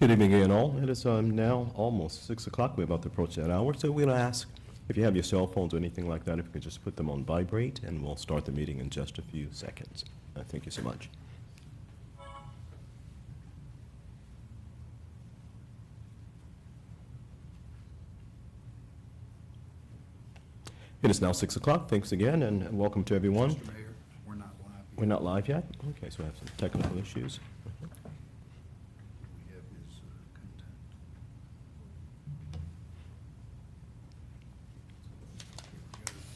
Good evening again, all. It is now almost 6 o'clock. We're about to approach that hour, so we'll ask if you have your cell phones or anything like that, if you could just put them on vibrate, and we'll start the meeting in just a few seconds. Thank you so much. It is now 6 o'clock. Thanks again, and welcome to everyone. Mr. Mayor, we're not live yet. We're not live yet? Okay, so we have some technical issues. We have his contact. Here we go.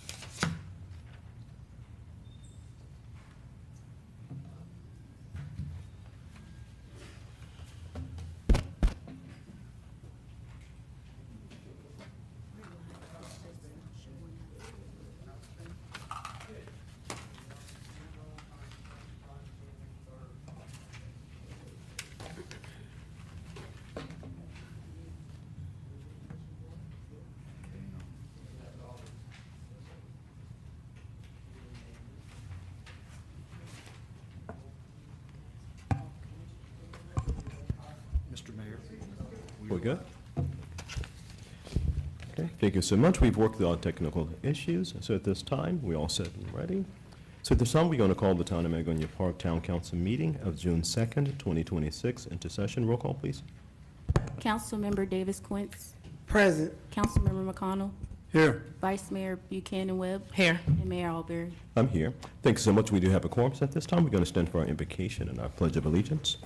Mr. Mayor. We're good? Okay, thank you so much. We've worked through all technical issues, so at this time, we're all set and ready. So at this time, we're going to call the Town of Mangonia Park Town Council meeting of June 2nd, 2026 into session. Roll call, please. Councilmember Davis Quince, Present. Councilmember McConnell, Here. Vice Mayor Buchanan Webb, Here. and Mayor Alberry. I'm here. Thanks so much. We do have a quorum. So at this time, we're going to stand for our invocation and our pledge of allegiance.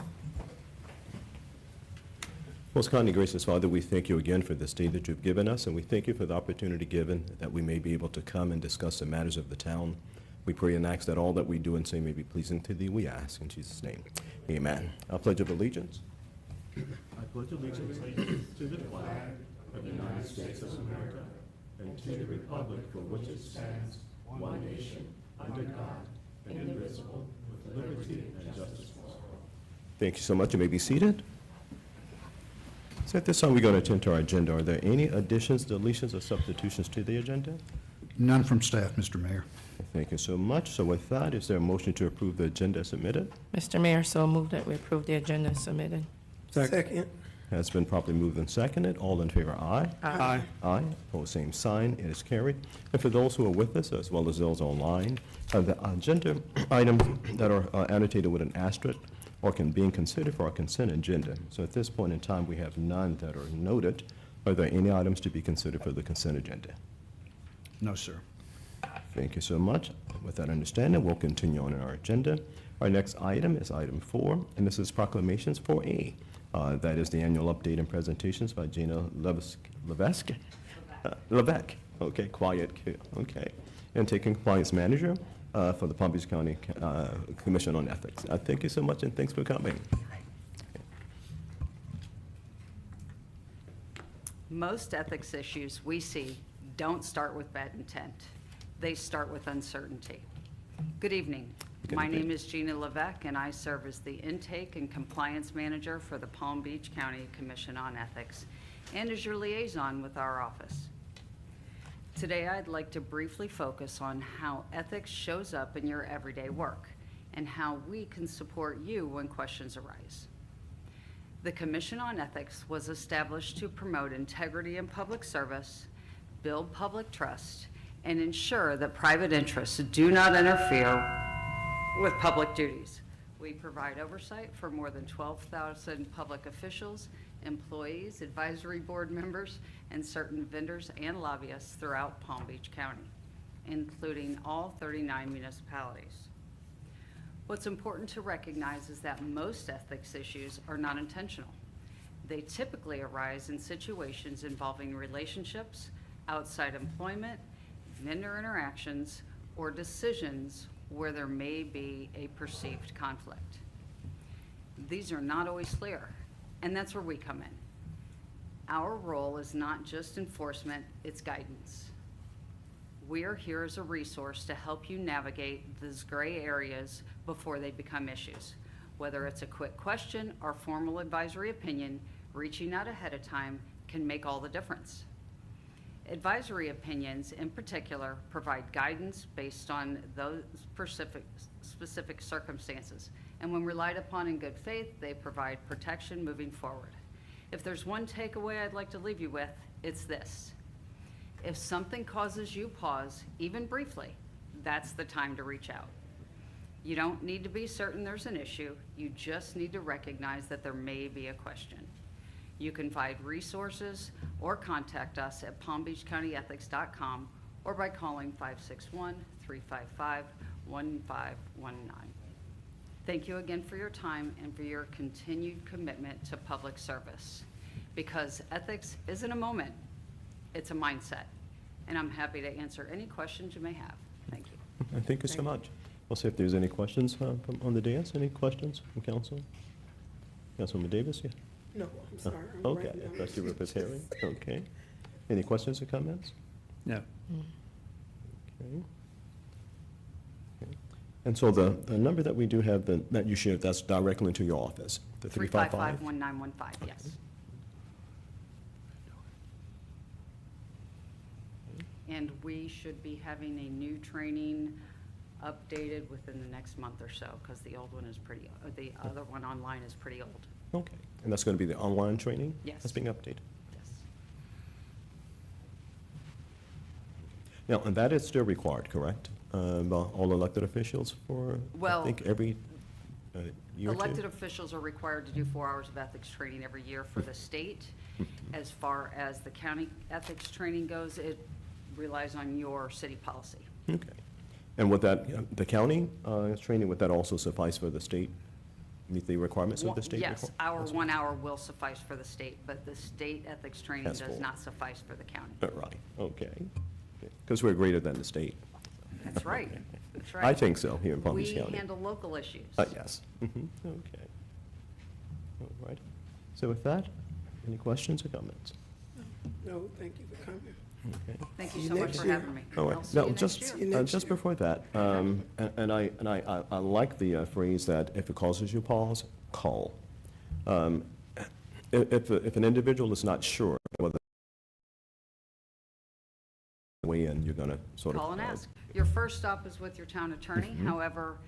Most kindly gracious Father, we thank you again for this day that you've given us, and we thank you for the opportunity given that we may be able to come and discuss the matters of the town. We pray and ask that all that we do and say may be pleasing to thee. We ask in Jesus' name. Amen. Our pledge of allegiance. I pledge allegiance to the flag of the United States of America and to the republic for which it stands, one nation, under God, indivisible, with liberty and justice for all. Thank you so much. You may be seated. So at this time, we're going to attend to our agenda. Are there any additions, deletions, or substitutions to the agenda? None from staff, Mr. Mayor. Thank you so much. So with that, is there a motion to approve the agenda submitted? Mr. Mayor, so moved that we approve the agenda submitted. Second. Has been properly moved and seconded. All in favor, aye. Aye. Aye. Opposed, same sign. It is carried. And for those who are with us, as well as those online, the agenda items that are annotated with an asterisk or being considered for our consent agenda. So at this point in time, we have none that are noted. Are there any items to be considered for the consent agenda? No, sir. Thank you so much. With that understanding, we'll continue on in our agenda. Our next item is item 4, and this is proclamations 4A. That is the annual update and presentations by Gina Levesque. Okay, quiet, okay. And taking compliance manager for the Palm Beach County Commission on Ethics. Thank you so much, and thanks for coming. Most ethics issues we see don't start with bad intent. They start with uncertainty. Good evening. My name is Gina Levesque, and I serve as the Intake and Compliance Manager for the Palm Beach County Commission on Ethics, and as your liaison with our office. Today, I'd like to briefly focus on how ethics shows up in your everyday work, and how we can support you when questions arise. The Commission on Ethics was established to promote integrity in public service, build public trust, and ensure that private interests do not interfere with public duties. We provide oversight for more than 12,000 public officials, employees, advisory board members, and certain vendors and lobbyists throughout Palm Beach County, including all 39 municipalities. What's important to recognize is that most ethics issues are not intentional. They typically arise in situations involving relationships, outside employment, vendor interactions, or decisions where there may be a perceived conflict. These are not always clear, and that's where we come in. Our role is not just enforcement, it's guidance. We are here as a resource to help you navigate these gray areas before they become issues. Whether it's a quick question or formal advisory opinion, reaching out ahead of time can make all the difference. Advisory opinions, in particular, provide guidance based on those specific circumstances, and when relied upon in good faith, they provide protection moving forward. If there's one takeaway I'd like to leave you with, it's this. If something causes you pause, even briefly, that's the time to reach out. You don't need to be certain there's an issue. You just need to recognize that there may be a question. You can find resources or contact us at palmbeachcountyethics.com or by calling 561-355-1519. Thank you again for your time and for your continued commitment to public service. Because ethics isn't a moment, it's a mindset. And I'm happy to answer any questions you may have. Thank you. Thank you so much. We'll see if there's any questions on the dais. Any questions from council? Councilwoman Davis, yeah? No, I'm sorry. I'm Okay, writing down. that's you were preparing. Okay. Any questions or comments? No. Okay. Okay. And so the number that we do have that you shared, that's directly into your office, the 355? 355-1915, yes. And we should be having a new training updated within the next month or so, because the old one is pretty, the other one online is pretty old. Okay. And that's going to be the online training? Yes. That's being updated? Yes. Now, and that is still required, correct? By all elected officials for, I Well, think, every year or two? Elected officials are required to do 4 hours of ethics training every year for the state. As far as the county ethics training goes, it relies on your city policy. Okay. And would that, the county training, would that also suffice for the state, meet the requirements of the state? Yes, our That's 1 hour will suffice for the state, but the state ethics training That's does full. not suffice for the county. Right, okay. Because we're greater than the state. That's right, that's right. I think so, here in Palm Beach We County. handle local issues. Yes. Okay. All right. So with that, any questions or comments? No, thank you for coming. Okay. Thank See you you so much next for year. having me. All I'll right. see No, you next just, year. See you next just year. before that, and I like the phrase that if it causes you pause, call. If an individual is not sure whether way in, you're going to sort of Call and ask. Your first stop is with your town attorney. However,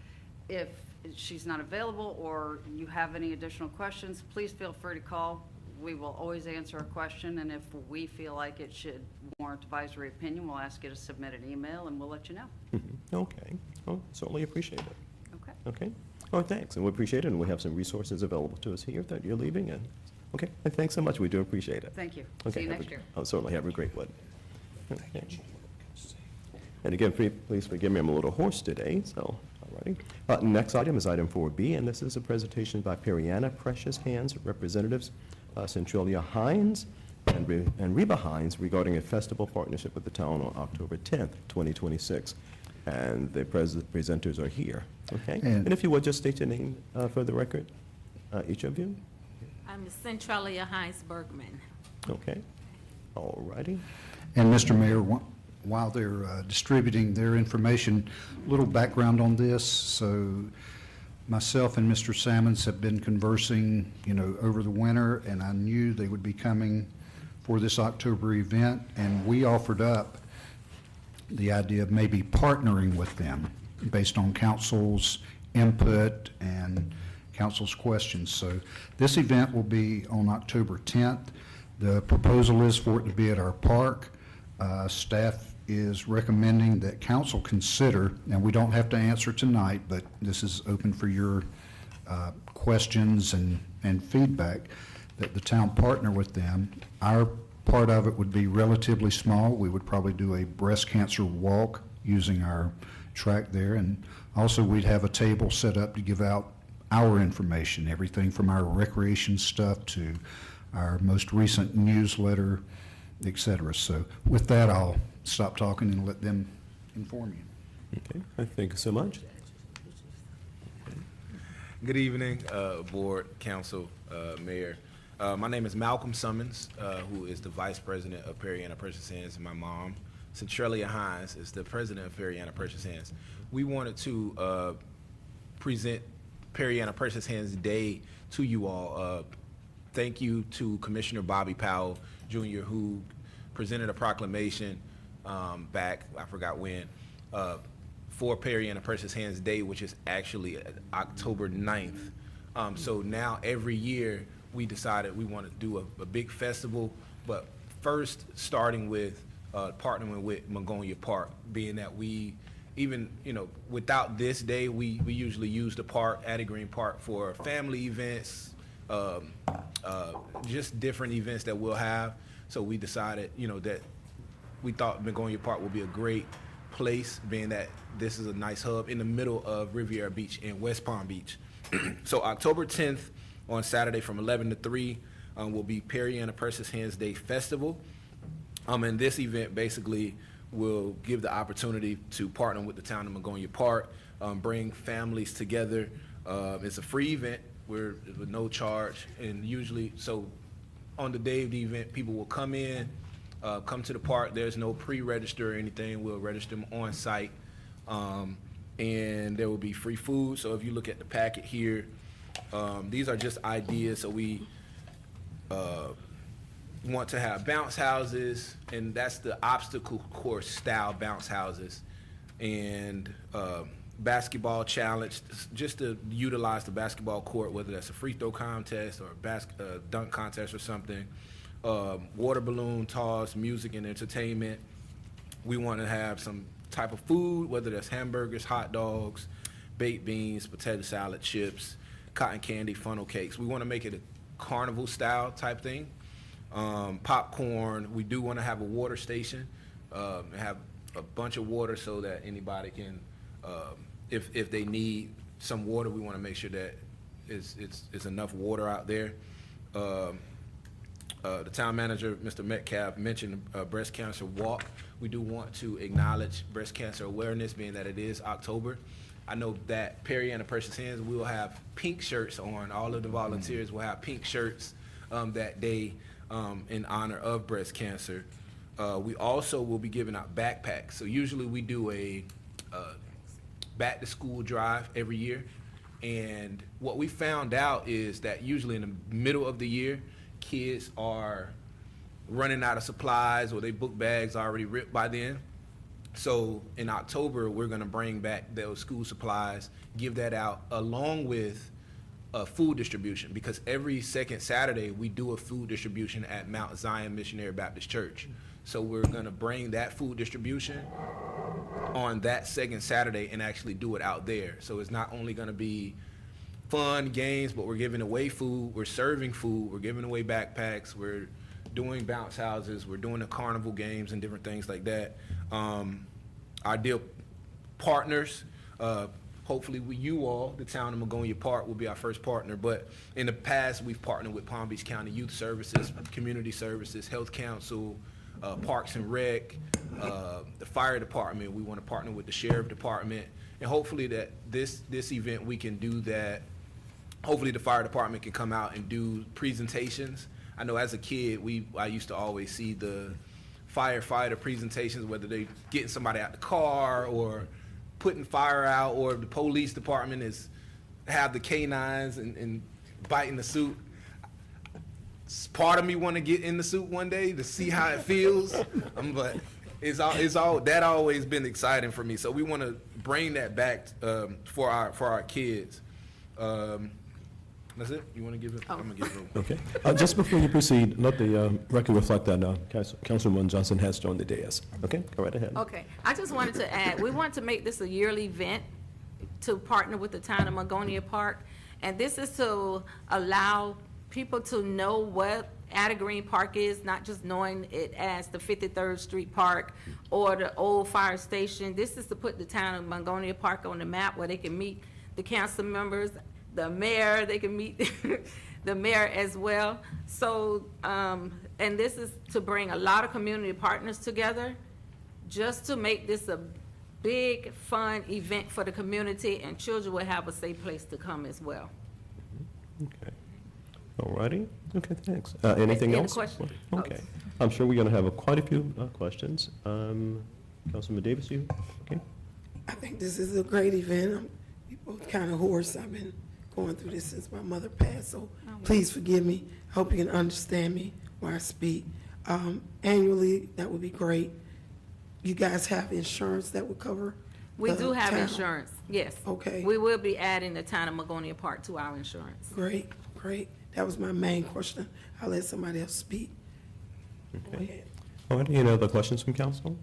if she's not available or you have any additional questions, please feel free to call. We will always answer a question, and if we feel like it should warrant advisory opinion, we'll ask you to submit an email, and we'll let you know. Okay. Well, certainly appreciate it. Okay? Okay. Oh, thanks, and we appreciate it, and we have some resources available to us here that you're leaving, and, okay, and thanks so much, we do appreciate it. Thank you. Okay, See you have a- next year. Oh, certainly, have a great one. Okay. And again, please forgive me, I'm a little hoarse today, so, all righty. Next item is item 4B, and this is a presentation by Periana Precious Hands representatives, Centralia Hines and Reba Hines, regarding a festival partnership with the town on October 10th, 2026. And the presenters are here, okay? And- And if you would, just state your name for the record, each of you, I'm Centralia Hines Bergman. okay? All righty. And Mr. Mayor, while they're distributing their information, a little background on this. So myself and Mr. Salmons have been conversing, over the winter, and I knew they would be coming for this October event, and we offered up the idea of maybe partnering with them based on council's input and council's questions. So this event will be on October 10th. The proposal is for it to be at our park. Staff is recommending that council consider, and we don't have to answer tonight, but this is open for your questions and feedback, that the town partner with them. Our part of it would be relatively small. We would probably do a breast cancer walk using our track there, and also we'd have a table set up to give out our information, everything from our recreation stuff to our most recent newsletter, et cetera. So with that, I'll stop talking and let them inform you. Okay, thank you so much. Good evening, Board, Council, Mayor. My name is Malcolm Summons, who is the Vice President of Periana Precious Hands, and my mom, Centralia Hines, is the President of Periana Precious Hands. We wanted to present Periana Precious Hands Day to you all. Thank you to Commissioner Bobby Powell, Jr., who presented a proclamation back, I forgot when, for Periana Precious Hands Day, which is actually October 9th. So now every year we decided we want to do a big festival, but first starting with partnering with Mangonia Park, being that we even, without this day, we usually use the park, Addie Green Park, for family events, just different events that we'll have. So we decided, that we thought Mangonia Park would be a great place, being that this is a nice hub in the middle of Riviera Beach and West Palm Beach. So October 10th on Saturday from 11 to 3 will be Perry and the Purses Hands Day Festival. And this event basically will give the opportunity to partner with the town of Mangonia Park, bring families together. It's a free event with no charge, and usually, so on the day of the event, people will come in, come to the park. There's no pre-register or anything. We'll register them on site, and there will be free food. So if you look at the packet here, these are just ideas. So we want to have bounce houses, and that's the obstacle course style bounce houses, and basketball challenge, just to utilize the basketball court, whether that's a free throw contest or a dunk contest or something. Water balloon toss, music and entertainment. We want to have some type of food, whether that's hamburgers, hot dogs, baked beans, potato salad, chips, cotton candy, funnel cakes. We want to make it a carnival style type thing. Popcorn. We do want to have a water station, have a bunch of water so that anybody can, if they need some water, we want to make sure that it's enough water out there. The town manager, Mr. Metcalf, mentioned breast cancer walk. We do want to acknowledge breast cancer awareness, being that it is October. I know that Perry and the Purses Hands will have pink shirts on. All of the volunteers will have pink shirts that day in honor of breast cancer. We also will be giving out backpacks. So usually we do a back to school drive every year. And what we found out is that usually in the middle of the year, kids are running out of supplies, or they book bags already ripped by then. So in October, we're gonna bring back those school supplies, give that out along with food distribution, because every second Saturday, we do a food distribution at Mount Zion Missionary Baptist Church. So we're gonna bring that food distribution on that second Saturday and actually do it out there. So it's not only gonna be fun, games, but we're giving away food, we're serving food, we're giving away backpacks, we're doing bounce houses, we're doing the carnival games and different things like that. Our deal partners, hopefully with you all, the town of Mangonia Park will be our first partner, but in the past, we've partnered with Palm Beach County Youth Services, Community Services, Health Council, Parks and Rec, the fire department. We want to partner with the sheriff department, and hopefully that this event, we can do that. Hopefully the fire department can come out and do presentations. I know as a kid, I used to always see the firefighter presentations, whether they getting somebody out the car or putting fire out, or the police department have the canines and biting the suit. Part of me want to get in the suit one day to see how it feels, but it's always been exciting for me. So we want to bring that back for our kids. That's it? You want to give it? I'm going to give it. Okay. Just before you proceed, let the record reflect that Councilwoman Johnson has joined the dais. Okay, go right ahead. Okay, I just wanted to add, we want to make this a yearly event to partner with the town of Mangonia Park. And this is to allow people to know what Addie Green Park is, not just knowing it as the 53rd Street Park or the old fire station. This is to put the town of Mangonia Park on the map where they can meet the council members, the mayor, they can meet the mayor as well. So, and this is to bring a lot of community partners together just to make this a big, fun event for the community, and children will have a safe place to come as well. Okay. All righty. Okay, thanks. Anything Any else? questions? Okay. I'm sure we're going to have quite a few questions. Councilman Davis, you? Okay. I think this is a great event. We both kind of hoarse. I've been going through this since my mother passed, so please forgive me. I hope you can understand me when I speak. Annually, that would be great. You guys have insurance that would cover? We the do have town? insurance, yes. Okay. We will be adding the town of Mangonia Park to our insurance. Great, great. That was my main question. I'll let somebody else speak. Go ahead. All right, any other questions from council?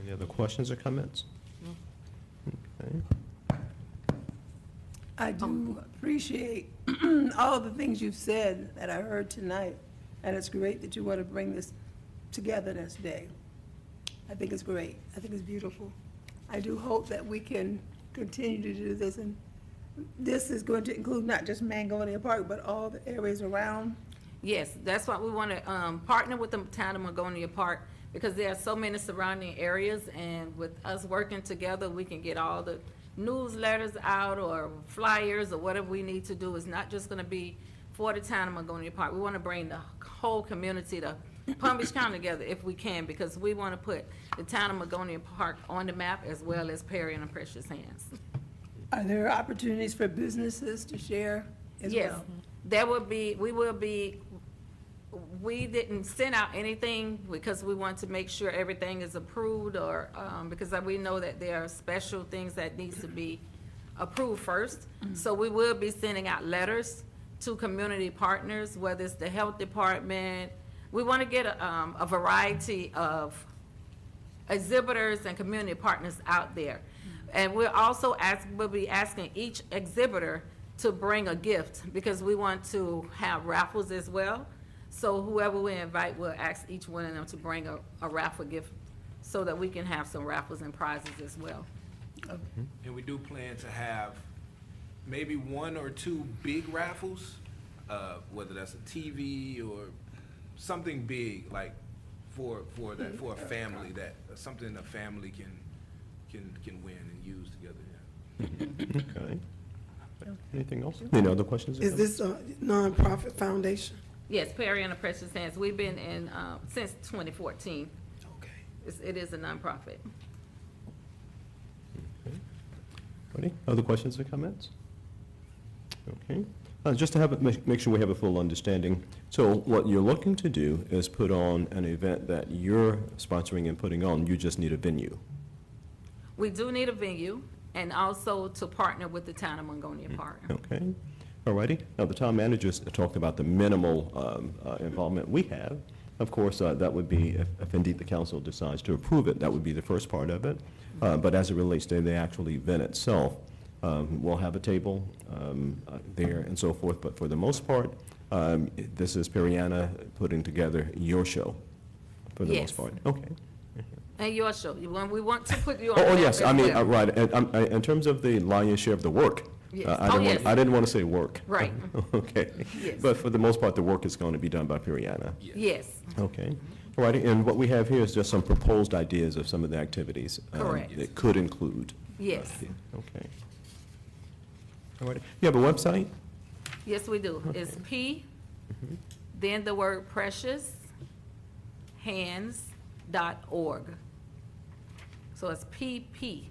Any other questions or comments? Okay. I do appreciate all the things you've said that I heard tonight, and it's great that you want to bring this together this day. I think it's great. I think it's beautiful. I do hope that we can continue to do this, and this is going to include not just Mangonia Park, but all the areas around. Yes, that's why we want to partner with the town of Mangonia Park, because there are so many surrounding areas, and with us working together, we can get all the newsletters out or flyers or whatever we need to do. It's not just going to be for the town of Mangonia Park. We want to bring the whole community to Palm Beach County together if we can, because we want to put the town of Mangonia Park on the map as well as Perry and Precious Hands. Are there opportunities for businesses to share as Yes, well? there will be, we didn't send out anything because we want to make sure everything is approved, or, because we know that there are special things that needs to be approved first. So we will be sending out letters to community partners, whether it's the health department. We want to get a variety of exhibitors and community partners out there. And we'll be asking each exhibitor to bring a gift, because we want to have raffles as well. So whoever we invite, we'll ask each one of them to bring a raffle gift so that we can have some raffles and prizes as well. And we do plan to have maybe 1 or 2 big raffles, whether that's a TV or something big, like for a family, that something a family can win and use together. Yeah. Okay. Anything else? Any other questions? or Is this a nonprofit foundation? Yes, Perry and the Precious Hands, we've been in, since 2014. Okay. It is a nonprofit. Any other questions or comments? Okay. Just to make sure we have a full understanding, so what you're looking to do is put on an event that you're sponsoring and putting on. You just need a venue. We do need a venue, and also to partner with the town of Mangonia Park. Okay. All righty. Now, the town managers talked about the minimal involvement we have. Of course, that would be, if indeed the council decides to approve it, that would be the first part of it. But as it relates to the actual event itself, we'll have a table there and so forth. But for the most part, this is Periana putting together your show for the Yes. most part. Okay. And your show, when we want to put you on. Oh, the map yes, as I mean, well. right, and, in terms of the lion's share of the work, Yes. I Oh, didn't want, yes. I didn't want to say work. Right. Okay. Yes. But for the most part, the work is going to be done by Periana. Yes, Okay. All righty, and what we have here is just some proposed ideas of some of the activities. Correct. That could include. yes, Okay. All righty. You have a website? yes, we do. It's P, then the word precious, hands.org. So it's PP,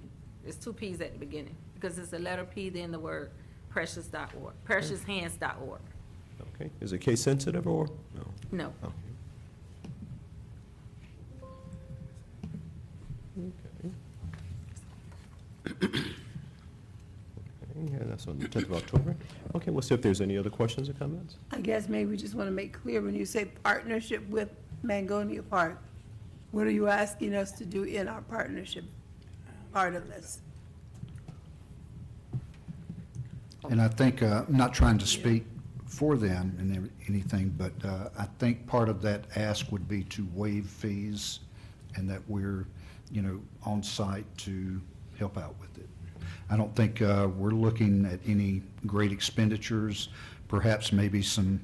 it's 2 Ps at the beginning, because it's the letter P, then the word precious.org, precioushands.org. Okay. Is it case sensitive or? No. No, Okay. Okay. Okay, yeah, that's on the 10th of October. Okay, we'll see if there's any other questions or comments. I guess maybe we just want to make clear, when you say partnership with Mangonia Park, what are you asking us to do in our partnership part of this? And I think, I'm not trying to speak for them and anything, but I think part of that ask would be to waive fees, and that we're, on site to help out with it. I don't think we're looking at any great expenditures, perhaps maybe some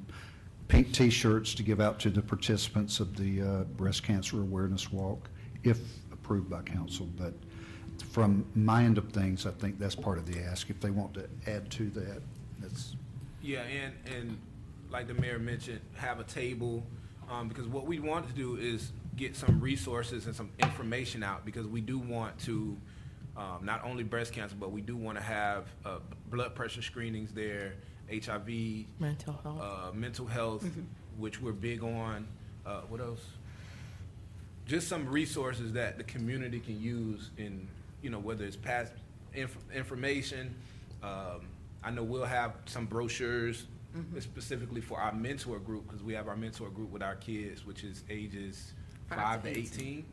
pink T-shirts to give out to the participants of the Breast Cancer Awareness Walk, if approved by council. But from my end of things, I think that's part of the ask. If they want to add to that, that's, Yeah, and like the mayor mentioned, have a table, because what we want to do is get some resources and some information out, because we do want to, not only breast cancer, but we do want to have blood pressure screenings there, HIV, Mental health. mental health, which we're big on. What else? Just some resources that the community can use in, whether it's past information. I know we'll have some brochures It's specifically for our mentor group, because we have our mentor group with our kids, which is ages 5 to 18.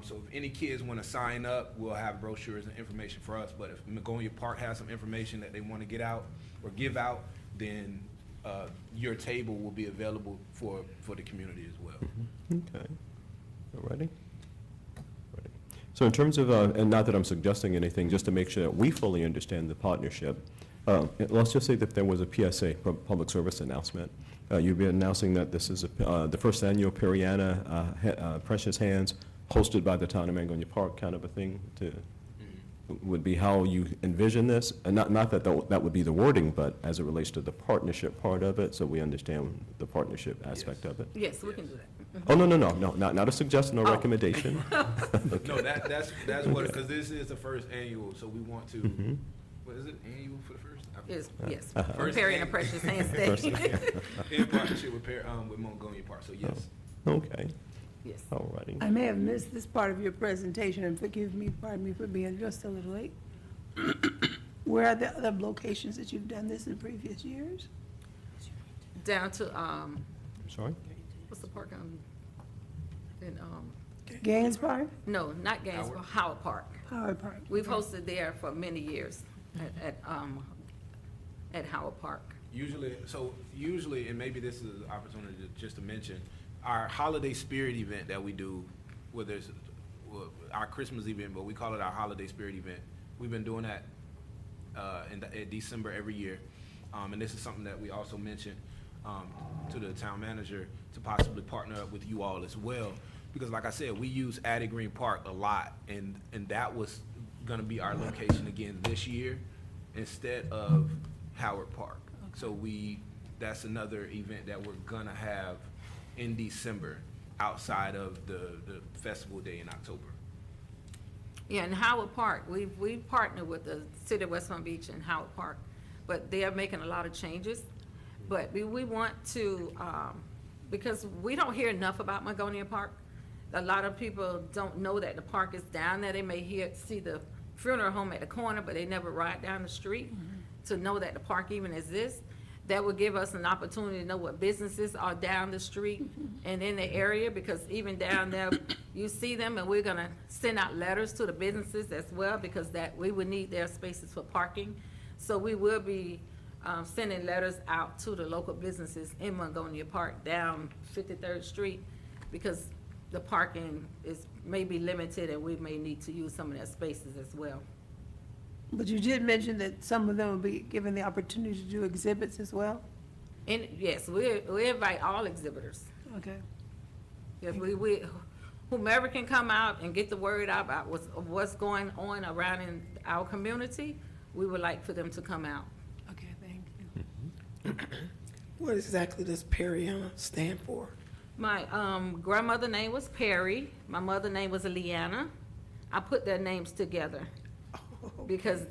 So if any kids want to sign up, we'll have brochures and information for us. But if Mangonia Park has some information that they want to get out or give out, then your table will be available for the community as well. Okay. All righty. So in terms of, and not that I'm suggesting anything, just to make sure that we fully understand the partnership, let's just say that there was a PSA, public service announcement. You'd be announcing that this is the first annual Periana Precious Hands hosted by the town of Mangonia Park, kind of a thing would be how you envision this. And not that that would be the wording, but as it relates to the partnership part of it, so we understand the partnership aspect of it. Yes, we can do that. Oh, no, not a suggestion or recommendation. No, that's what, because this is the first annual, so we want to, what is it, annual for the first? Yes, First Perry and and- the Precious Hands Day. In partnership with Mangonia Park, so yes. Okay, Yes. all righty. I may have missed this part of your presentation, and pardon me for being just a little late. Where are the other locations that you've done this in previous years? Down to, Sorry? what's the park in, Gaines Park? no, not Gainesville, Howard Park. Howard Park? We've hosted there for many years at Howard Park. Usually, and maybe this is an opportunity just to mention, our holiday spirit event that we do, whether it's our Christmas event, but we call it our holiday spirit event. We've been doing that in December every year. And this is something that we also mentioned to the town manager to possibly partner up with you all as well. Because like I said, we use Addie Green Park a lot, and that was gonna be our location again this year instead of Howard Park. So that's another event that we're gonna have in December outside of the festival day in October. Yeah, in Howard Park, we've partnered with the City of West Palm Beach and Howard Park, but they are making a lot of changes. But we want to, because we don't hear enough about Mangonia Park. A lot of people don't know that the park is down there. They may see the funeral home at the corner, but they never ride down the street to know that the park even exists. That would give us an opportunity to know what businesses are down the street and in the area, because even down there, you see them, and we're gonna send out letters to the businesses as well, because we would need their spaces for parking. So we will be sending letters out to the local businesses in Mangonia Park down 53rd Street, because the parking may be limited, and we may need to use some of their spaces as well. But you did mention that some of them will be given the opportunity to do exhibits as well? And yes, we invite all exhibitors. Okay. If whomever can come out and get the word out about what's going on around in our community, we would like for them to come out. Okay, thank you. What exactly does Periana stand for? My grandmother name was Perry. My mother name was Leanna. I put their names together because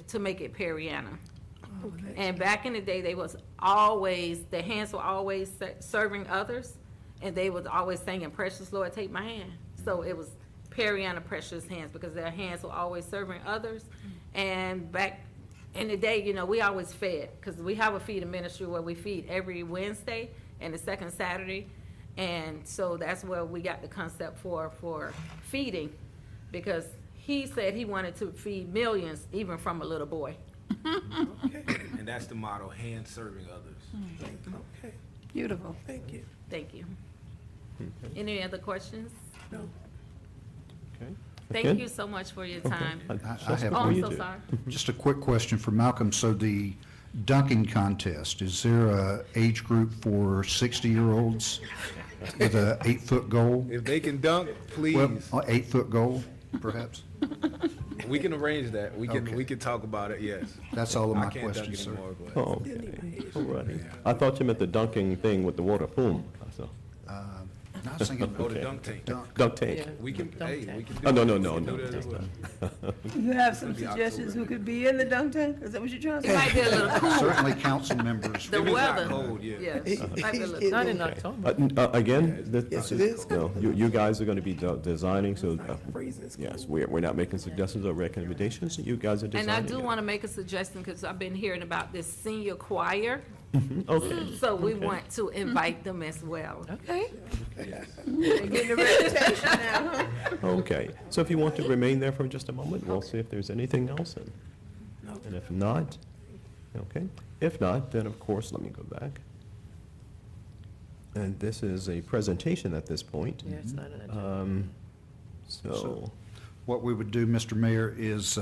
to make it Periana. Okay. And back in the day, their hands were always serving others, and they was always singing, "Precious Lord, take my hand." So it was Periana Precious Hands, because their hands were always serving others. And back in the day, we always fed, because we have a feeding ministry where we feed every Wednesday and the second Saturday. And so that's where we got the concept for feeding, because he said he wanted to feed millions, even from a little boy. Okay. And that's the motto, hand serving others. Okay, Beautiful. thank you. Thank you. Any other questions? No. Okay. Thank Again? you so much for your time. I Just have Oh, before I'm you so do. sorry. Just a quick question for Malcolm. So the dunking contest, is there a age group for 60-year-olds with a 8-foot goal? If they can dunk, please. Well, 8-foot goal, perhaps? We can arrange that. We Okay. can talk about it, yes. That's all of I my can't dunk questions, sir. anymore, but. Oh, okay, all righty. I thought you meant the dunking thing with the water, boom, so, No, I was thinking Oh, the about dunk tank. dunk. dunk tank. Yeah. We can, Dunk hey, tank. we can do Oh, no, that. no, We no, can no, do that as that's well. You have some It'll be suggestions October. who could be in the dunk tank? Is that what you're trying to It say? might be a little cool. Certainly council members. The If it's not weather. cold, yeah. Yes, might be a little. Not in Okay. October. Again, Yes, this it is. no, you guys are gonna be designing, so, Freezing is yes, cool. we're not making suggestions or recommendations, you guys are And designing I do it. want to make a suggestion, because I've been hearing about this senior choir Okay, So we want to invite them as well. Okay. They're getting a reputation now, huh? okay. So if you want to remain there for just a moment, we'll see if there's anything else. And if not, okay. If not, then of course, let me go back. And this is a presentation at this point. Yeah, it's not an agenda. So, What we would do, Mr. Mayor, is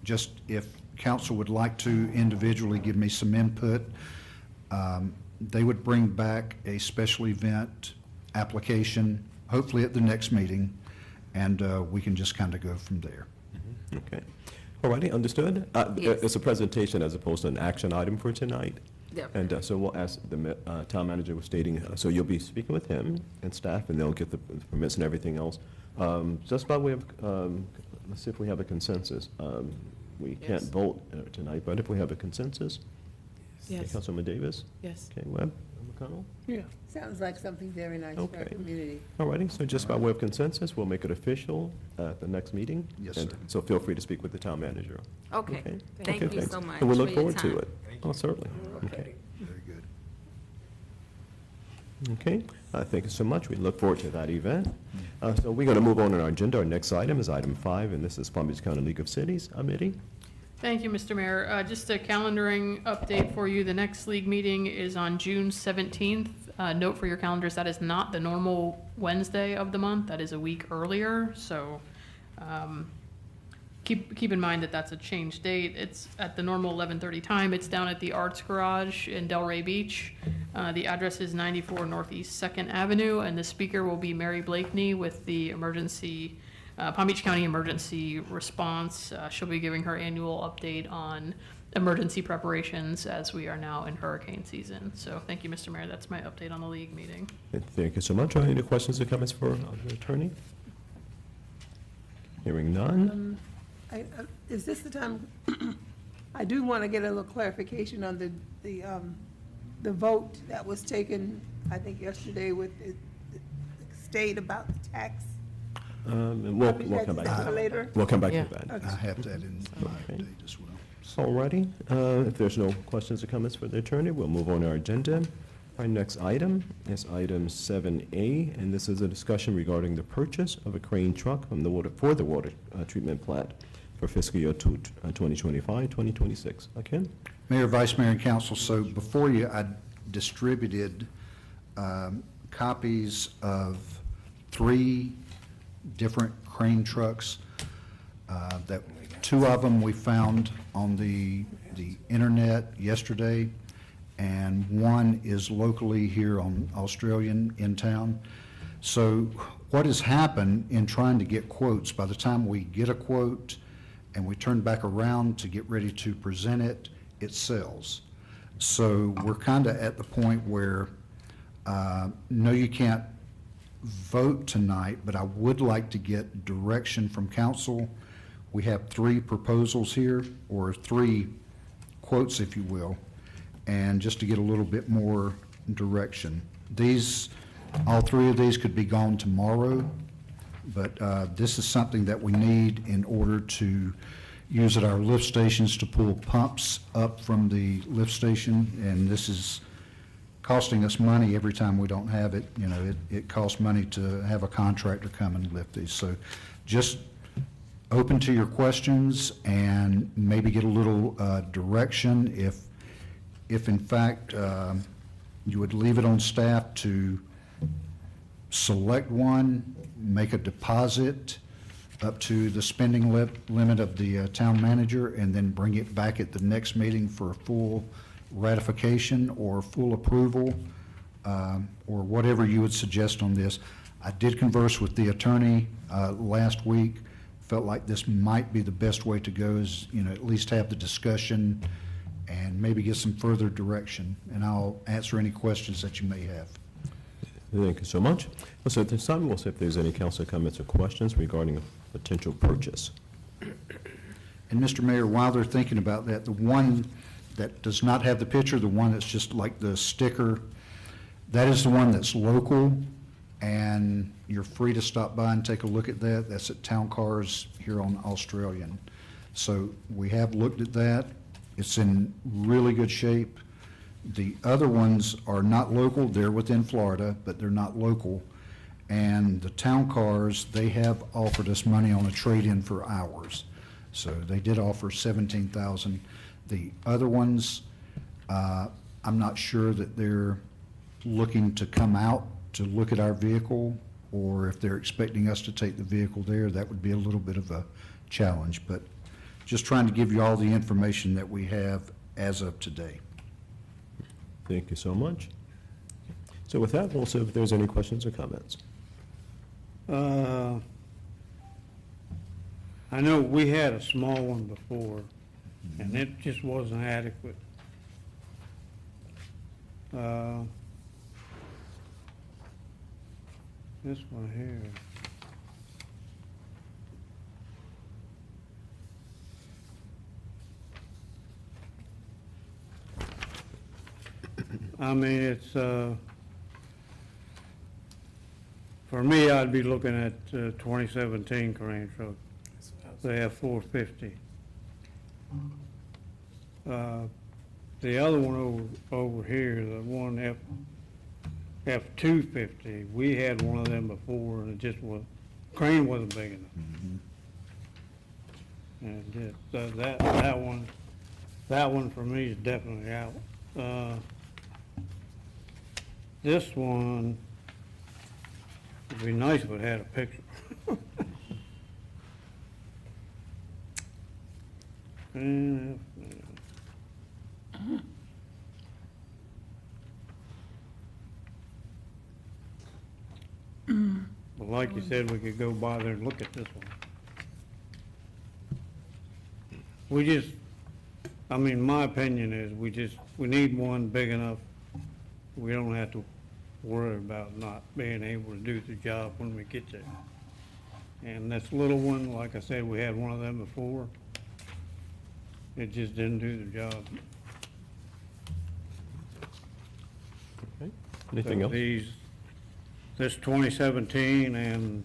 just if council would like to individually give me some input, they would bring back a special event application, hopefully at the next meeting, and we can just kind of go from there. okay. All righty, understood. Yes. It's a presentation as opposed to an action item for tonight. Yep. And so we'll ask the town manager was stating, so you'll be speaking with him and staff, and they'll get the permits and everything else. Just by way of, let's see if we have a consensus. We can't Yes. vote tonight, but if we have a consensus? Okay, Yes, Councilman Davis? yes. Okay, Webb, McConnell? Yeah. Sounds like something very nice for our Okay. community. All righty, so just by way of consensus, we'll make it official at the next meeting. Yes, And sir. so feel free to speak with the town manager. Okay, Okay, thank you thanks. so much And we for look your forward to time. it. Oh, certainly. Okay. Very good. Okay, thank you so much. We look forward to that event. So we're going to move on our agenda. Our next item is item 5, and this is Palm Beach County League of Cities. Amity? Thank you, Mr. Mayor. Just a calendaring update for you. The next league meeting is on June 17th. Note for your calendars, that is not the normal Wednesday of the month. That is a week earlier. So keep in mind that that's a changed date. It's at the normal 11:30 time. It's down at the Arts Garage in Delray Beach. The address is 94 Northeast 2nd Avenue, and the speaker will be Mary Blakeney with the emergency Palm Beach County Emergency Response. She'll be giving her annual update on emergency preparations as we are now in hurricane season. So thank you, Mr. Mayor. That's my update on the league meeting. Thank you so much. Any questions or comments for the attorney? Hearing none. Is this the time, I do want to get a little clarification on the vote that was taken, I think yesterday with the state about the tax. And we'll Copy come that back to for that. later? We'll come back Yeah. to that. Okay. I have that in my Okay. update as well. All righty. If there's no questions or comments for the attorney, we'll move on to our agenda. Our next item is item 7A, and this is a discussion regarding the purchase of a crane truck from the water treatment plant for fiscal year 2025-2026. Ken? Mayor, Vice Mayor, and Council, so before you, I distributed copies of 3 different crane trucks. That 2 of them we found on the internet yesterday, and 1 is locally here on Australian in town. So what has happened in trying to get quotes, by the time we get a quote and we turn back around to get ready to present it, it sells. So we're kind of at the point where, no, you can't vote tonight, but I would like to get direction from council. We have 3 proposals here, or 3 quotes, if you will, and just to get a little bit more direction. All 3 of these could be gone tomorrow, but this is something that we need in order to use at our lift stations to pull pumps up from the lift station, and this is costing us money every time we don't have it. You know, it costs money to have a contractor come and lift these. So just open to your questions and maybe get a little direction if in fact you would leave it on staff to select one, make a deposit up to the spending limit of the town manager, and then bring it back at the next meeting for a full ratification or full approval, or whatever you would suggest on this. I did converse with the attorney last week, felt like this might be the best way to go, is, you know, at least have the discussion and maybe get some further direction, and I'll answer any questions that you may have. Thank you so much. So at this time, we'll see if there's any council comments or questions regarding a potential purchase. And Mr. Mayor, while they're thinking about that, the one that does not have the picture, the one that's just like the sticker, that is the one that's local, and you're free to stop by and take a look at that. That's at Town Cars here on Australian. So we have looked at that. It's in really good shape. The other ones are not local, they're within Florida, but they're not local. And the town cars, they have offered us money on a trade-in for ours. So they did offer 17,000. The other ones, I'm not sure that they're looking to come out to look at our vehicle, or if they're expecting us to take the vehicle there, that would be a little bit of a challenge. But just trying to give you all the information that we have as of today. Thank you so much. So with that, we'll see if there's any questions or comments. I know we had a small one before, and it just wasn't adequate. This one here. I mean, it's, for me, I'd be looking at 2017 Crane truck. They have 450. The other one over here, the one F-250, we had one of them before, and it just was, crane wasn't big enough. And that one for me is definitely out. This one, it'd be nice if it had a picture. And, but like you said, we could go by there and look at this one. I mean, my opinion is we need one big enough. We don't have to worry about not being able to do the job when we get there. And this little one, like I said, we had one of them before. It just didn't do the job. Okay. Anything So else? This 2017 and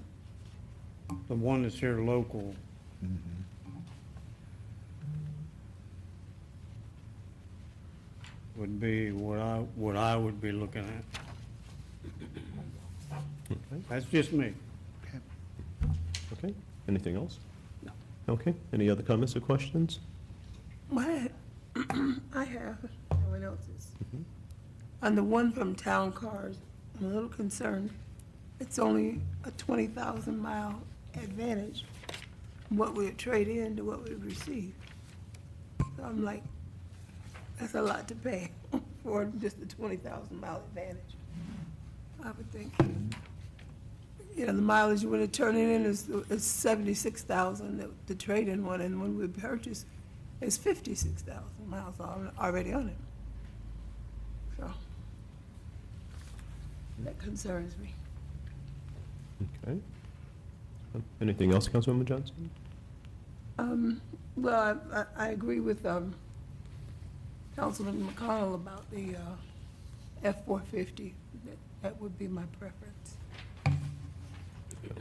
the one that's here local. Would be what I would be looking at. Okay. That's just me. Okay. Anything else? No. Okay. Any other comments or questions? I have, no one else's. On the one from Town Cars, I'm a little concerned. It's only a 20,000 mile advantage, what we trade in to what we receive. So I'm like, that's a lot to pay for just a 20,000 mile advantage. I would think, you know, the mileage you want to turn it in is 76,000, the trade-in one, and when we purchase, it's 56,000 miles already on it. So, that concerns me. Okay. Anything else, Councilwoman Johnson? Well, I agree with Councilman McConnell about the F-450. That would be my preference.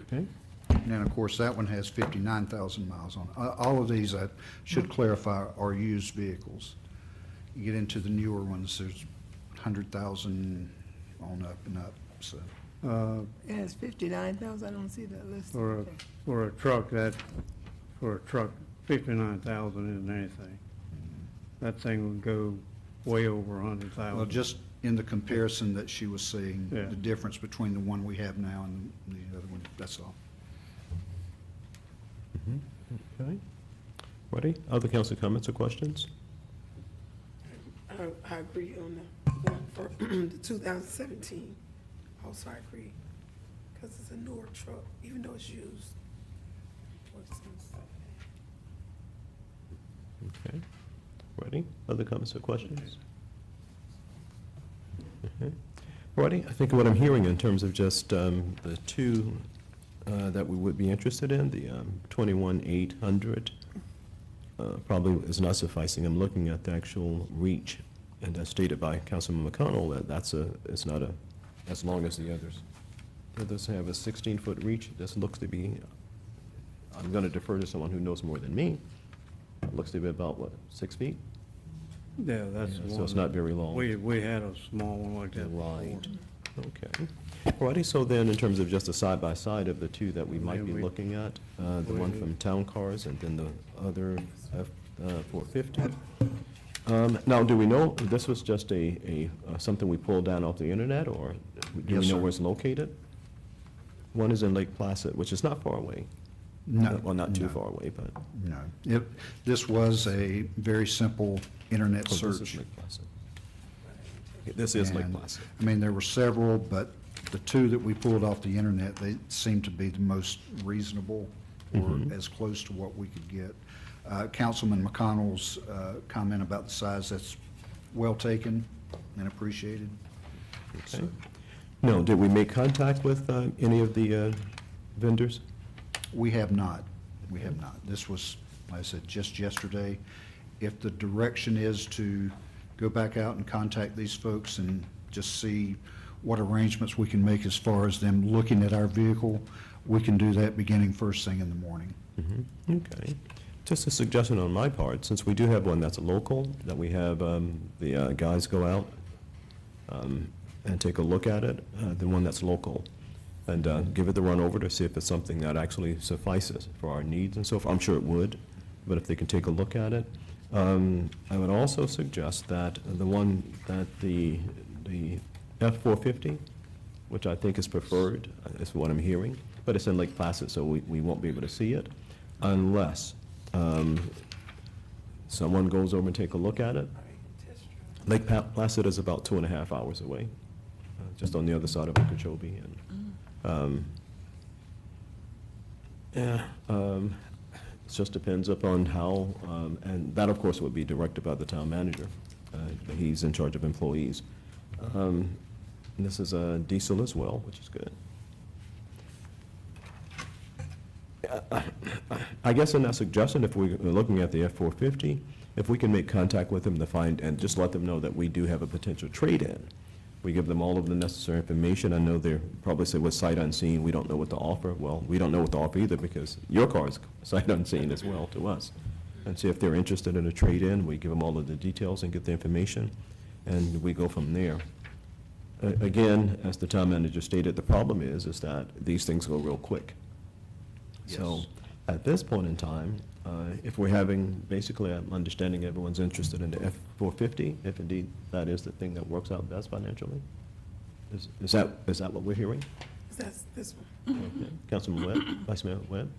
Okay. And then, of course, that one has 59,000 miles on it. All of these, I should clarify, are used vehicles. You get into the newer ones, there's 100,000 on up and up, so. It has 59,000, I don't see that listed. For a truck, 59,000 isn't anything. That thing would go way over 100,000. Well, just in the comparison that she was seeing, Yeah. the difference between the one we have now and the other one, that's all. Okay. Ready? Other council comments or questions? I agree on the one for the 2017. Also, I agree, because it's a newer truck, even though it's used. Okay. Ready? Other comments or questions? Okay. Ready? I think what I'm hearing in terms of just the two that we would be interested in, the 21,800 probably is not sufficing. I'm looking at the actual reach, and as stated by Councilman McConnell, it's not as long as the others. It does have a 16-foot reach. This looks to be, I'm going to defer to someone who knows more than me. It looks to be about, what, 6 feet? Yeah, that's the Yeah, one. so it's not very long. We had a small one like that Right. before. Okay. Alrighty, so then in terms of just a side-by-side of the two that we might be Yeah, we- looking at, the one from Town Cars and then the other F-450. Now, do we know, this was just something we pulled down off the internet, or do Yes, we know sir. where it's located? One is in Lake Placid, which is not far away. No. Well, not too no, far away, but. No. This was a very simple internet Oh, this is search. Lake Placid. Okay, this is Lake And, Placid. I mean, there were several, but the two that we pulled off the internet, they seemed to be the most reasonable or Mhm. as close to what we could get. Councilman McConnell's comment about the size, that's well taken and appreciated. Okay. No, did we make contact with any of the vendors? We have not. We have not. This was, like I said, just yesterday. If the direction is to go back out and contact these folks and just see what arrangements we can make as far as them looking at our vehicle, we can do that beginning first thing in the morning. Mhm. Okay. Just a suggestion on my part, since we do have one that's local, that we have the guys go out and take a look at it, the one that's local, and give it the run over to see if it's something that actually suffices for our needs and so forth. I'm sure it would, but if they can take a look at it. I would also suggest that the one that the F-450, which I think is preferred, is what I'm hearing, but it's in Lake Placid, so we won't be able to see it unless someone goes over and take a look at it. Lake Placid is about 2.5 hours away, just on the other side of Okeechobee. And it just depends upon how, and that, of course, would be directed by the town manager. He's in charge of employees. And this is a diesel as well, which is good. I guess in that suggestion, if we're looking at the F-450, if we can make contact with them to find, and just let them know that we do have a potential trade-in. We give them all of the necessary information. I know they're probably say, "With sight unseen, we don't know what to offer." Well, we don't know what to offer either, because your car is sight unseen as well to us. And see if they're interested in a trade-in. We give them all of the details and get the information, and we go from there. Again, as the town manager stated, the problem is that these things go real quick. So, Yes. at this point in time, if we're having, basically, I'm understanding everyone's interested in the F-450, if indeed that is the thing that works out best financially? Is that what we're hearing? That's this one. Okay. Councilman Webb, Vice Mayor Webb?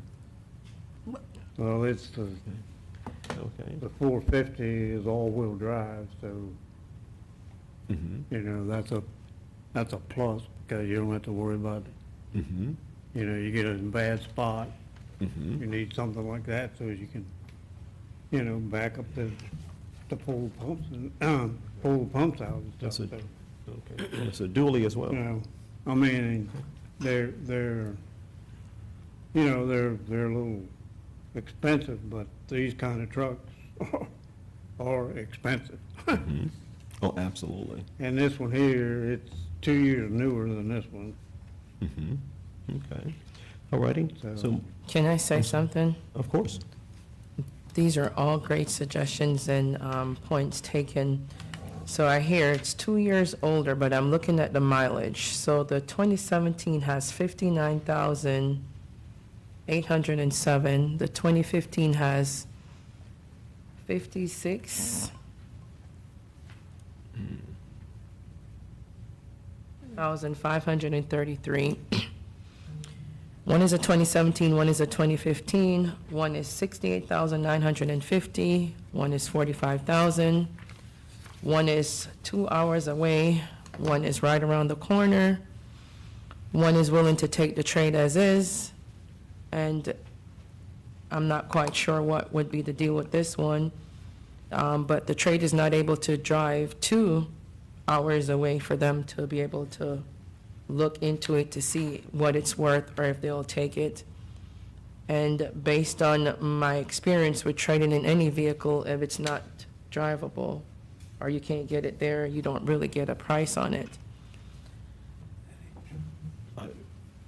Well, it's Okay. the 450 is all-wheel drive, so, Mm-hmm. you know, that's a plus, because you don't have to worry about it. Mm-hmm. You know, you get in a bad spot, Mm-hmm. you need something like that so as you can, you know, back up the pull pumps and, pull the pumps out and That's stuff. it. So, Okay. And it's a dually as well. you know, I mean, they're, you know, they're a little expensive, but these kind of trucks are expensive. Mhm. Oh, absolutely. And this one here, it's 2 years newer than this one. Mm-hmm. Okay. All righty. So, Can I say something? of course. These are all great suggestions and points taken. So I hear it's 2 years older, but I'm looking at the mileage. So the 2017 has 59,807. The 2015 has 56,533. One is a 2017, one is a 2015, one is 68,950, one is 45,000, one is 2 hours away, one is right around the corner, one is willing to take the trade as is, and I'm not quite sure what would be the deal with this one, but the trade is not able to drive 2 hours away for them to be able to look into it to see what it's worth or if they'll take it. And based on my experience with trading in any vehicle, if it's not drivable or you can't get it there, you don't really get a price on it.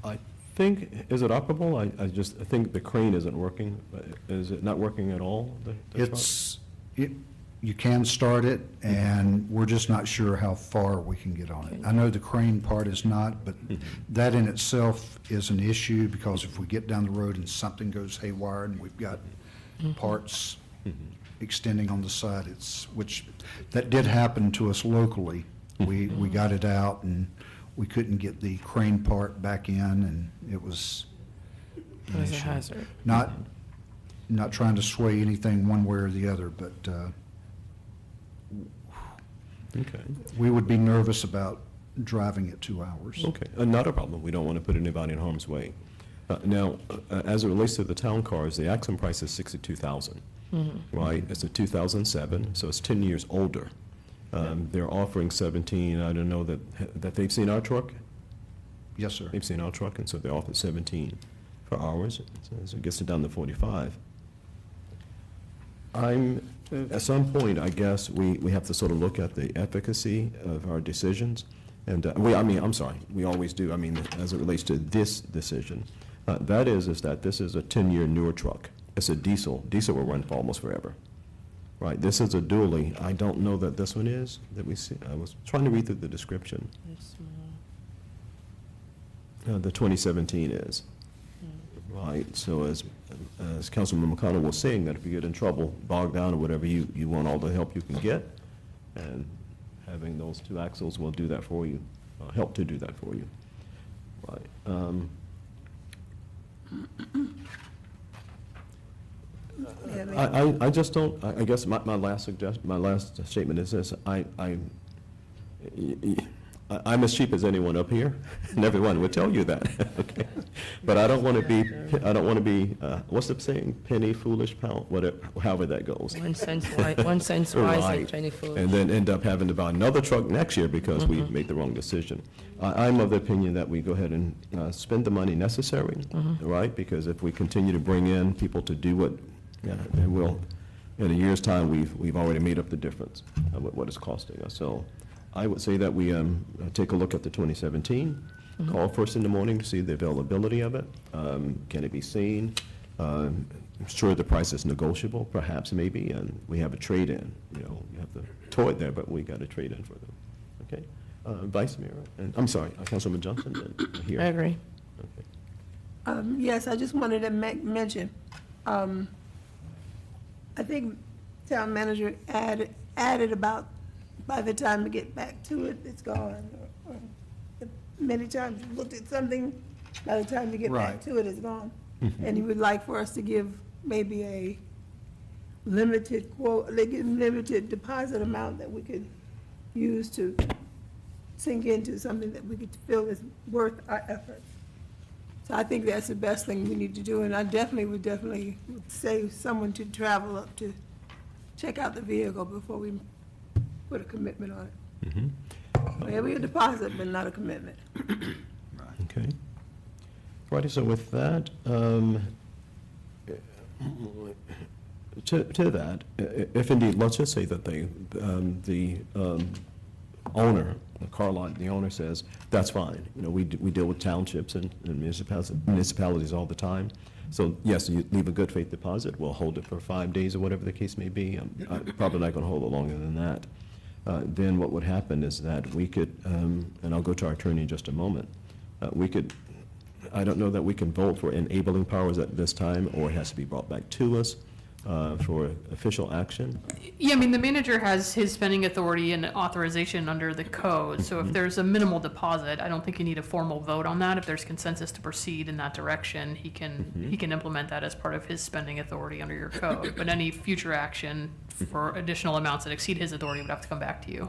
I think, is it operable? I think the crane isn't working. Is it not working at all, the truck? you can start it, and we're just not sure how far we can get on it. I know the crane part is not, but that in itself is an issue, because if we get down the road and something goes haywire and we've got parts extending on the side, that did happen to us locally. We got it out, and we couldn't get the crane part back in, and it was It an was a issue. hazard. Not trying to sway anything one way or the other, but Okay. we would be nervous about driving it 2 hours. Okay, not a problem. We don't want to put anybody in harm's way. Now, as it relates to the town cars, the Axon price is $62,000, right? It's a 2007, so it's 10 years older. They're offering 17. I don't know that they've seen our truck. Yes, sir. They've seen our truck, and so they're offering 17 for ours, so it gets it down to 45. At some point, I guess, we have to sort of look at the efficacy of our decisions. And, we always do, as it relates to this decision. That is that this is a 10-year newer truck. It's a diesel. Diesel will run for almost forever. Right, this is a dually. I don't know that this one is, that we see. I was trying to read through the description. The 2017 is. Right, so as Councilman McConnell was saying, that if you get in trouble, bogged down or whatever, you want all the help you can get, and having those two axles will do that for you, help to do that for you. Right. I just don't, I guess my last statement is this: I'm as cheap as anyone up here, and everyone would tell you that. Okay? But I don't want to be, what's the saying? Penny foolish, pound, whatever, however that goes. 1 cent wise and Right. penny foolish. And then end up having to buy another truck next year because we made the wrong decision. I'm of the opinion that we go ahead and spend the money necessary, right? Because if we continue to bring in people to do what, then we'll, in a year's time, we've already made up the difference of what it's costing us. So I would say that we take a look at the 2017, call first in the morning to see the availability of it. Can it be seen? I'm sure the price is negotiable, perhaps, maybe, and we have a trade-in. You have to tow it there, but we got a trade-in for them. Okay? Vice Mayor, and I'm sorry, Councilman Johnson, here. I agree. Okay. Yes, I just wanted to mention, I think town manager added about, by the time we get back to it, it's gone. Or many times you looked at something, by the time you get back Right. to it, it's gone. And he would like for us to give maybe a limited limited deposit amount that we could use to sink into something that we could feel is worth our efforts. So I think that's the best thing we need to do, and I would say someone to travel up to check out the vehicle before we put a commitment on it. Maybe a deposit, but not a commitment. Okay. Righty, so with that, to that, if indeed, let's just say that the owner, the car lot, the owner says, that's fine. We deal with townships and municipalities all the time. So yes, you leave a good faith deposit, we'll hold it for 5 days or whatever the case may be. I'm probably not going to hold it longer than that. Then what would happen is that we could, and I'll go to our attorney in just a moment, I don't know that we can vote for enabling powers at this time, or it has to be brought back to us for official action. Yeah, the manager has his spending authority and authorization under the code, so if there's a minimal deposit, I don't think you need a formal vote on that. If there's consensus to proceed in that direction, he can implement that as part of his spending authority under your code. But any future action for additional amounts that exceed his authority would have to come back to you.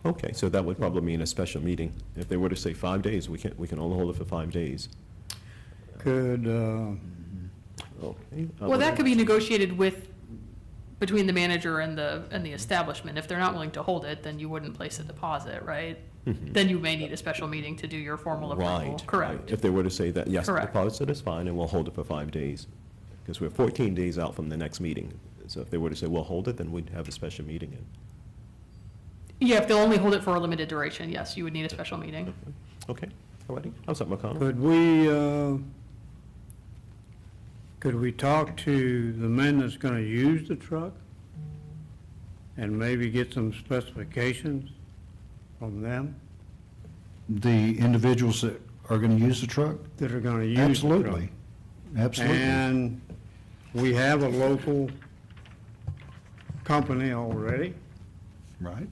Okay, so that would probably mean a special meeting. If they were to say 5 days, we can only hold it for 5 days. Could, Okay. Well, that could be negotiated between the manager and the establishment. If they're not willing to hold it, then you wouldn't place a deposit, right? Then you may need a special meeting to do your formal approval. Right. Correct. Right. If they were to say that, yes, the Correct. deposit is fine, and we'll hold it for 5 days, because we're 14 days out from the next meeting. So if they were to say, we'll hold it, then we'd have a special meeting. Yeah, if they'll only hold it for a limited duration, yes, you would need a special meeting. Okay, all righty. How's that, McConnell? could we talk to the man that's gonna use the truck? and maybe get some specifications from them The individuals that are going to use the truck? that are gonna use the truck. Absolutely. Absolutely. And we have a local company already Right.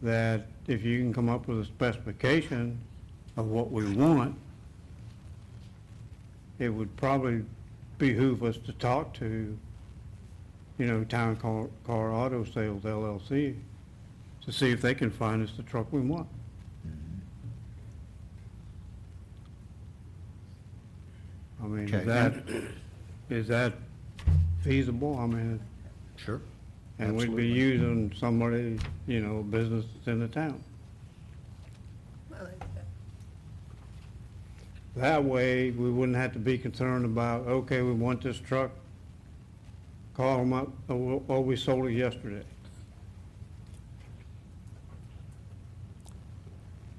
that if you can come up with a specification of what we want, it would probably behoove us to talk to, Town Car Auto Sales LLC to see if they can find us the truck we want. I mean, Okay. is that feasible? I mean, Sure. and we'd be Absolutely. using somebody, business in the town. I like that. That way, we wouldn't have to be concerned about, okay, we want this truck, call them up, oh, we sold it yesterday.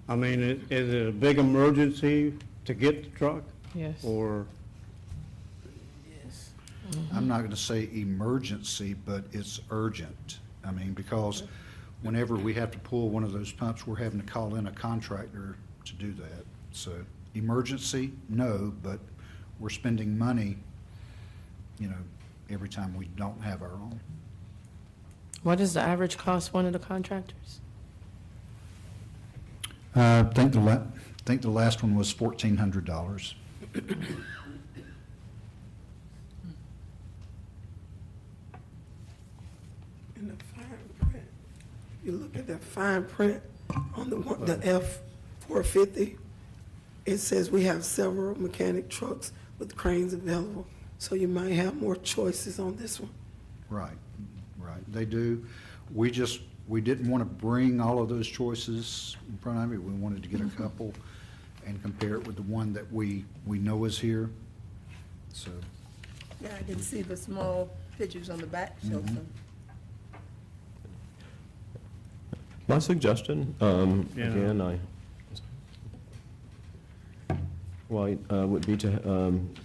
I mean, is it a big emergency to get the truck? Yes. Or, I'm not going to say emergency, but it's urgent. I mean, because whenever we have to pull one of those pumps, we're having to call in a contractor to do that. So emergency, no, but we're spending money, every time we don't have our own. What is the average cost one of the contractors? I think the last one was $1,400. In the fine print, you look at that fine print on the F-450, it says we have several mechanic trucks with cranes available, so you might have more choices on this one. Right, right, they do. We didn't want to bring all of those choices in front of you. We wanted to get a couple and compare it with the one that we know is here. So, Yeah, I can see the small pictures on the back show some. My suggestion, Yeah. again, would be to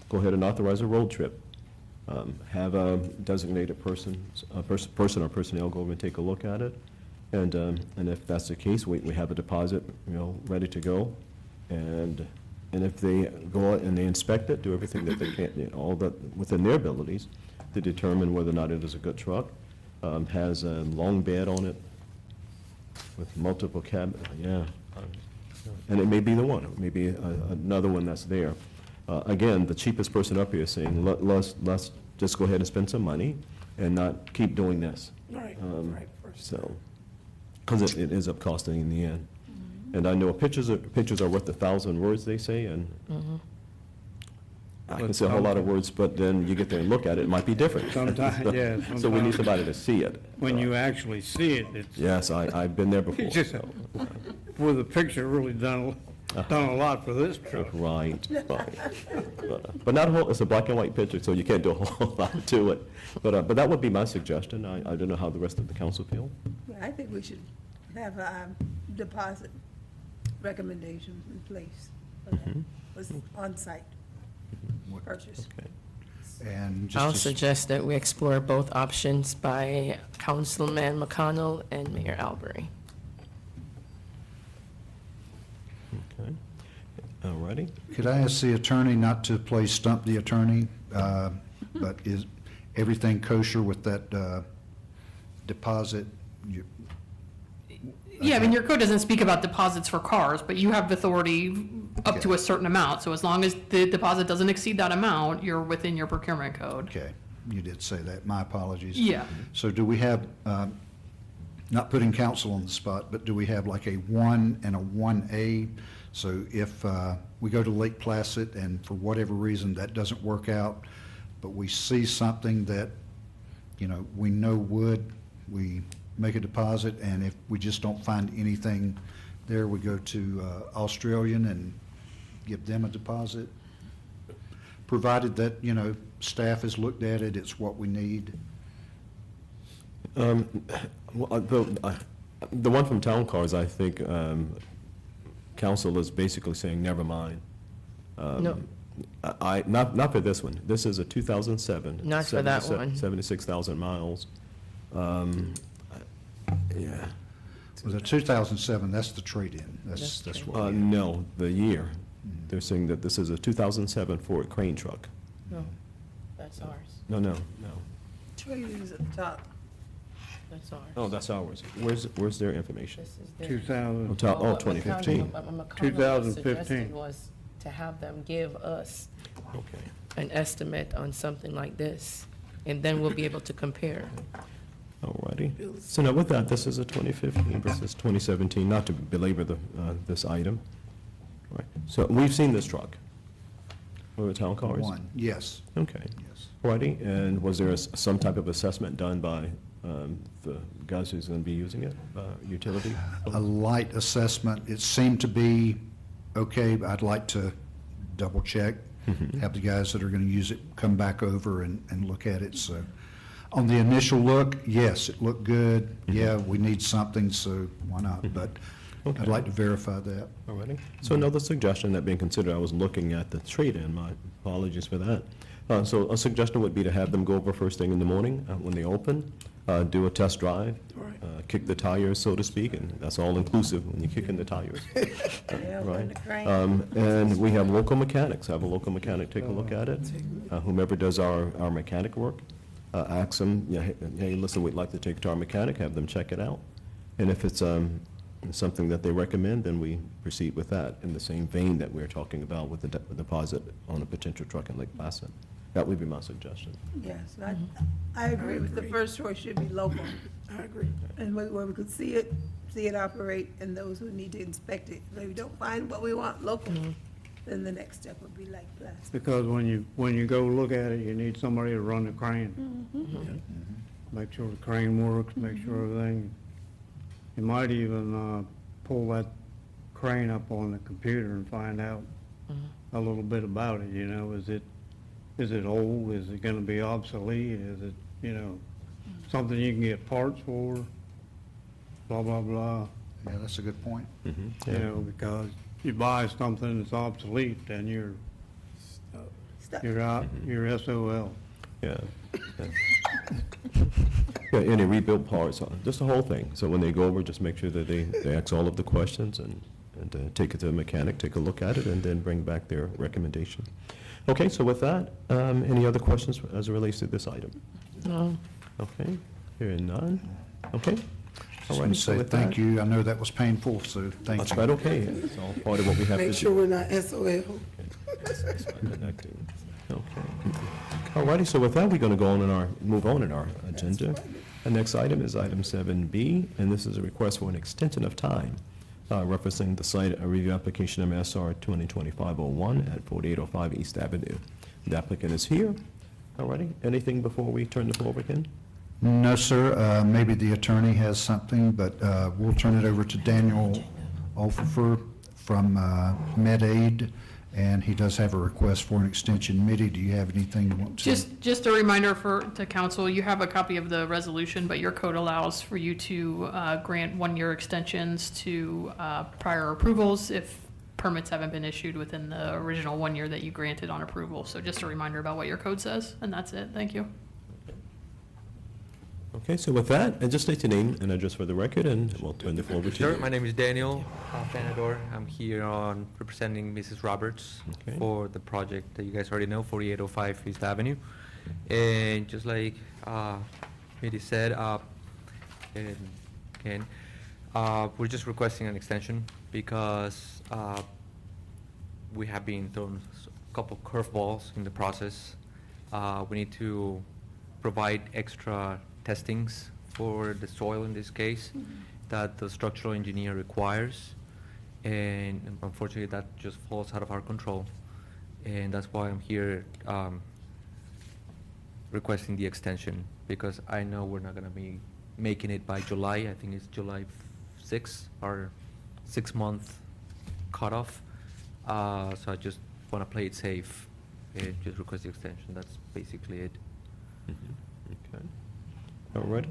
go ahead and authorize a road trip. Have a designated person or personnel go over and take a look at it. And if that's the case, we have a deposit, ready to go. And if they go out and they inspect it, do everything that they can, all that within their abilities to determine whether or not it is a good truck, has a long bed on it with multiple and it may be the one, it may be another one that's there. Again, the cheapest person up here is saying, let's just go ahead and spend some money and not keep doing this. Right, right, first. So, because it ends up costing in the end. And I know pictures are worth 1,000 words, they say, and I can say a whole lot of words, but then you get there and look at it, it might be different. Sometimes, yeah, So we need sometimes. somebody to see it. when you actually see it, it's, Yes, I've been there before. just, so. with a picture really done a lot for this truck. Right. But not a whole, it's a black and white picture, so you can't do a whole lot to it. But that would be my suggestion. I don't know how the rest of the council feel. Yeah, I think we should have a deposit recommendation in place for that. Was on-site purchase. Okay. and I'll just to suggest that we explore both options by Councilman McConnell and Mayor Albury. Okay. All righty. Could I ask the attorney not to play stump the attorney, but is everything kosher with that deposit? Yeah, I mean, your code doesn't speak about deposits for cars, but you have authority up to a certain amount. So as long as the deposit doesn't exceed that amount, you're within your procurement code. Okay, you did say that. My apologies. Yeah. So do we have, not putting council on the spot, but do we have like a 1 and a 1A? So if we go to Lake Placid and for whatever reason that doesn't work out, but we see something that, we know would, we make a deposit, and if we just don't find anything there, we go to Australian and give them a deposit, provided that, staff has looked at it, it's what we need. Well, the one from Town Cars, I think, council is basically saying, never mind. No. Not for this one. This is a 2007. Not for that one. 76,000 miles. Yeah. Was it 2007? That's the trade-in. That's what. No, the year. They're saying that this is a 2007 Ford crane truck. No, that's ours. No. Trade is at the top. That's ours. Oh, that's ours. Where's their information? This is their. 2000, Hotel- Oh, What 2015. McConnell 2015. suggested was to have them give us Okay. an estimate on something like this, and then we'll be able to compare. Alrighty. So now with that, this is a 2015 versus 2017, not to belabor this item. Right. So we've seen this truck. With the town cars? One, yes, Okay. yes. Alrighty, and was there some type of assessment done by the guys who's going to be using it, utility? A light assessment, it seemed to be okay, but I'd like to double-check, have the guys that are going to use it come back over and look at it, so. On the initial look, yes, it looked good. Yeah, we need something, so why not? But Okay. I'd like to verify that. Alrighty. So another suggestion that being considered, I was looking at the trade-in, my apologies for that. So a suggestion would be to have them go over first thing in the morning when they open, do a test drive, kick the tires, so to speak, and that's all inclusive when you kick in the tires. Yeah, Right. run the crane. And we have local mechanics, have a local mechanic take a look at it. Whomever does our mechanic work, ask them, yeah, hey, listen, we'd like to take it to our mechanic, have them check it out. And if it's something that they recommend, then we proceed with that in the same vein that we're talking about with the deposit on a potential truck in Lake Placid. That would be my suggestion. Yes, I agree with the first choice should be local. I agree. And where we could see it operate, and those who need to inspect it. If we don't find what we want local, then the next step would be like plastic. because when you go look at it, you need somebody to run the crane. Make sure the crane works, make sure everything, you might even pull that crane up on the computer and find out a little bit about it, you know, is it old, is it gonna be obsolete, is it, you know, something you can get parts for, blah, blah, blah. Yeah, that's a good point. You know, because you buy something that's obsolete, then you're Stuff. out, you're SOL. Yeah. Yeah, any rebuilt parts, just the whole thing. So when they go over, just make sure that they ask all of the questions and take it to the mechanic, take a look at it, and then bring back their recommendation. Okay, so with that, any other questions as it relates to this item? No, Okay, hearing none. Okay. Just All want right, to so say with thank that- you. I know that was painful, so thank That's you. quite okay. It's all part of what we have to do. Make sure we're not SOL. Okay. All righty, so with that, we're going to move on in our agenda. The next item is item 7B, and this is a request for an extension of time referencing the site review application MSR 2025-01 at 4805 East Avenue. The applicant is here. All righty, anything before we turn the floor over again? No, sir. Maybe the attorney has something, but we'll turn it over to Daniel Olfer from MedAid, and he does have a request for an extension. Mitty, do you have anything you want to? Just a reminder to council, you have a copy of the resolution, but your code allows for you to grant one-year extensions to prior approvals if permits haven't been issued within the original 1 year that you granted on approval. So just a reminder about what your code says, and that's it. Thank you. Okay, so with that, and just state your name and address for the record, and we'll turn the floor over to Sure, you. my name is Daniel Fanador. I'm here on representing Mrs. Roberts Okay. for the project that you guys already know, 4805 East Avenue. And just like Mitty said, we're just requesting an extension because we have been thrown a couple curveballs in the process. We need to provide extra testings for the soil in this case that the structural engineer requires. And unfortunately, that just falls out of our control. And that's why I'm here requesting the extension, because I know we're not gonna be making it by July. I think it's July 6th, our 6-month cutoff. So I just wanna play it safe and just request the extension. That's basically it. Okay. All righty.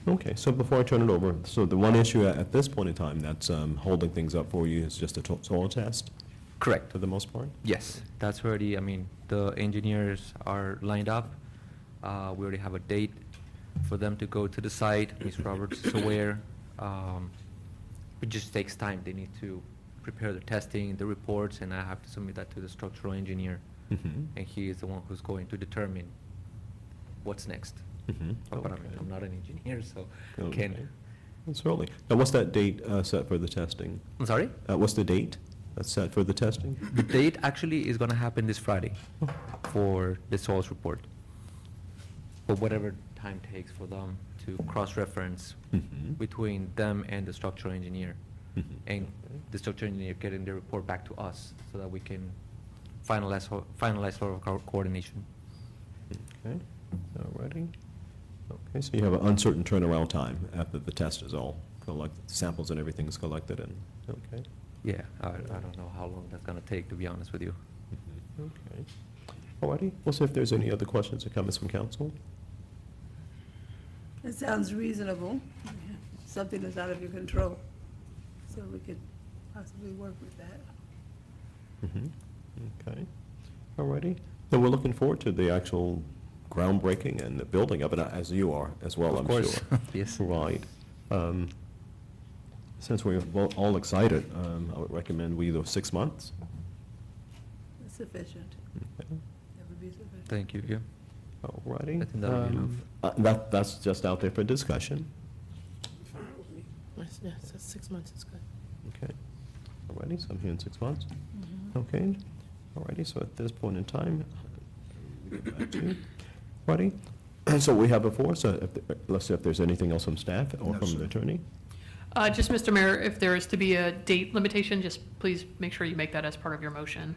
Okay, so before I turn it over, so the one issue at this point in time that's holding things up for you is just a soil test, Correct. for the most part? Yes, that's already, I mean, the engineers are lined up. We already have a date for them to go to the site. Ms. Roberts is aware. It just takes time. They need to prepare the testing, the reports, and I have to submit that to the structural engineer. Mhm. And he is the one who's going to determine what's next. Mhm. But I mean, Okay. I'm not an engineer, so Okay. can, Certainly. Now, what's that date set for the testing? I'm sorry? What's the date that's set for the testing? The date actually is gonna happen this Friday for the soils report. But whatever time takes for them to cross-reference Mhm. between them and the structural engineer. Mhm. And the structural engineer getting the report back to us so that we can finalize our coordination. Okay, all righty. Okay, so you have an uncertain turnaround time after the test is all samples and everything is collected and, okay. Yeah, I don't know how long that's gonna take, to be honest with you. Okay. All righty, we'll see if there's any other questions or comments from council. It sounds reasonable, something that's out of your control, so we could possibly work with that. Mhm. Okay, all righty. Then we're looking forward to the actual groundbreaking and the building of it, as you are as well, Of I'm course. sure. Yes. Right. Since we're all excited, I would recommend we either 6 months. Sufficient, Okay. that would be sufficient. Thank you, yeah. All righty. I think that'll be enough. That's just out there for discussion. Fine with me. Yes, 6 months is good. Okay. All righty, so I'm here in 6 months. Okay. All righty, so at this point in time, we get back to you. Righty. So we have before us, let's see if there's anything else from staff or No, from sir. the attorney. Just, Mr. Mayor, if there is to be a date limitation, just please make sure you make that as part of your motion.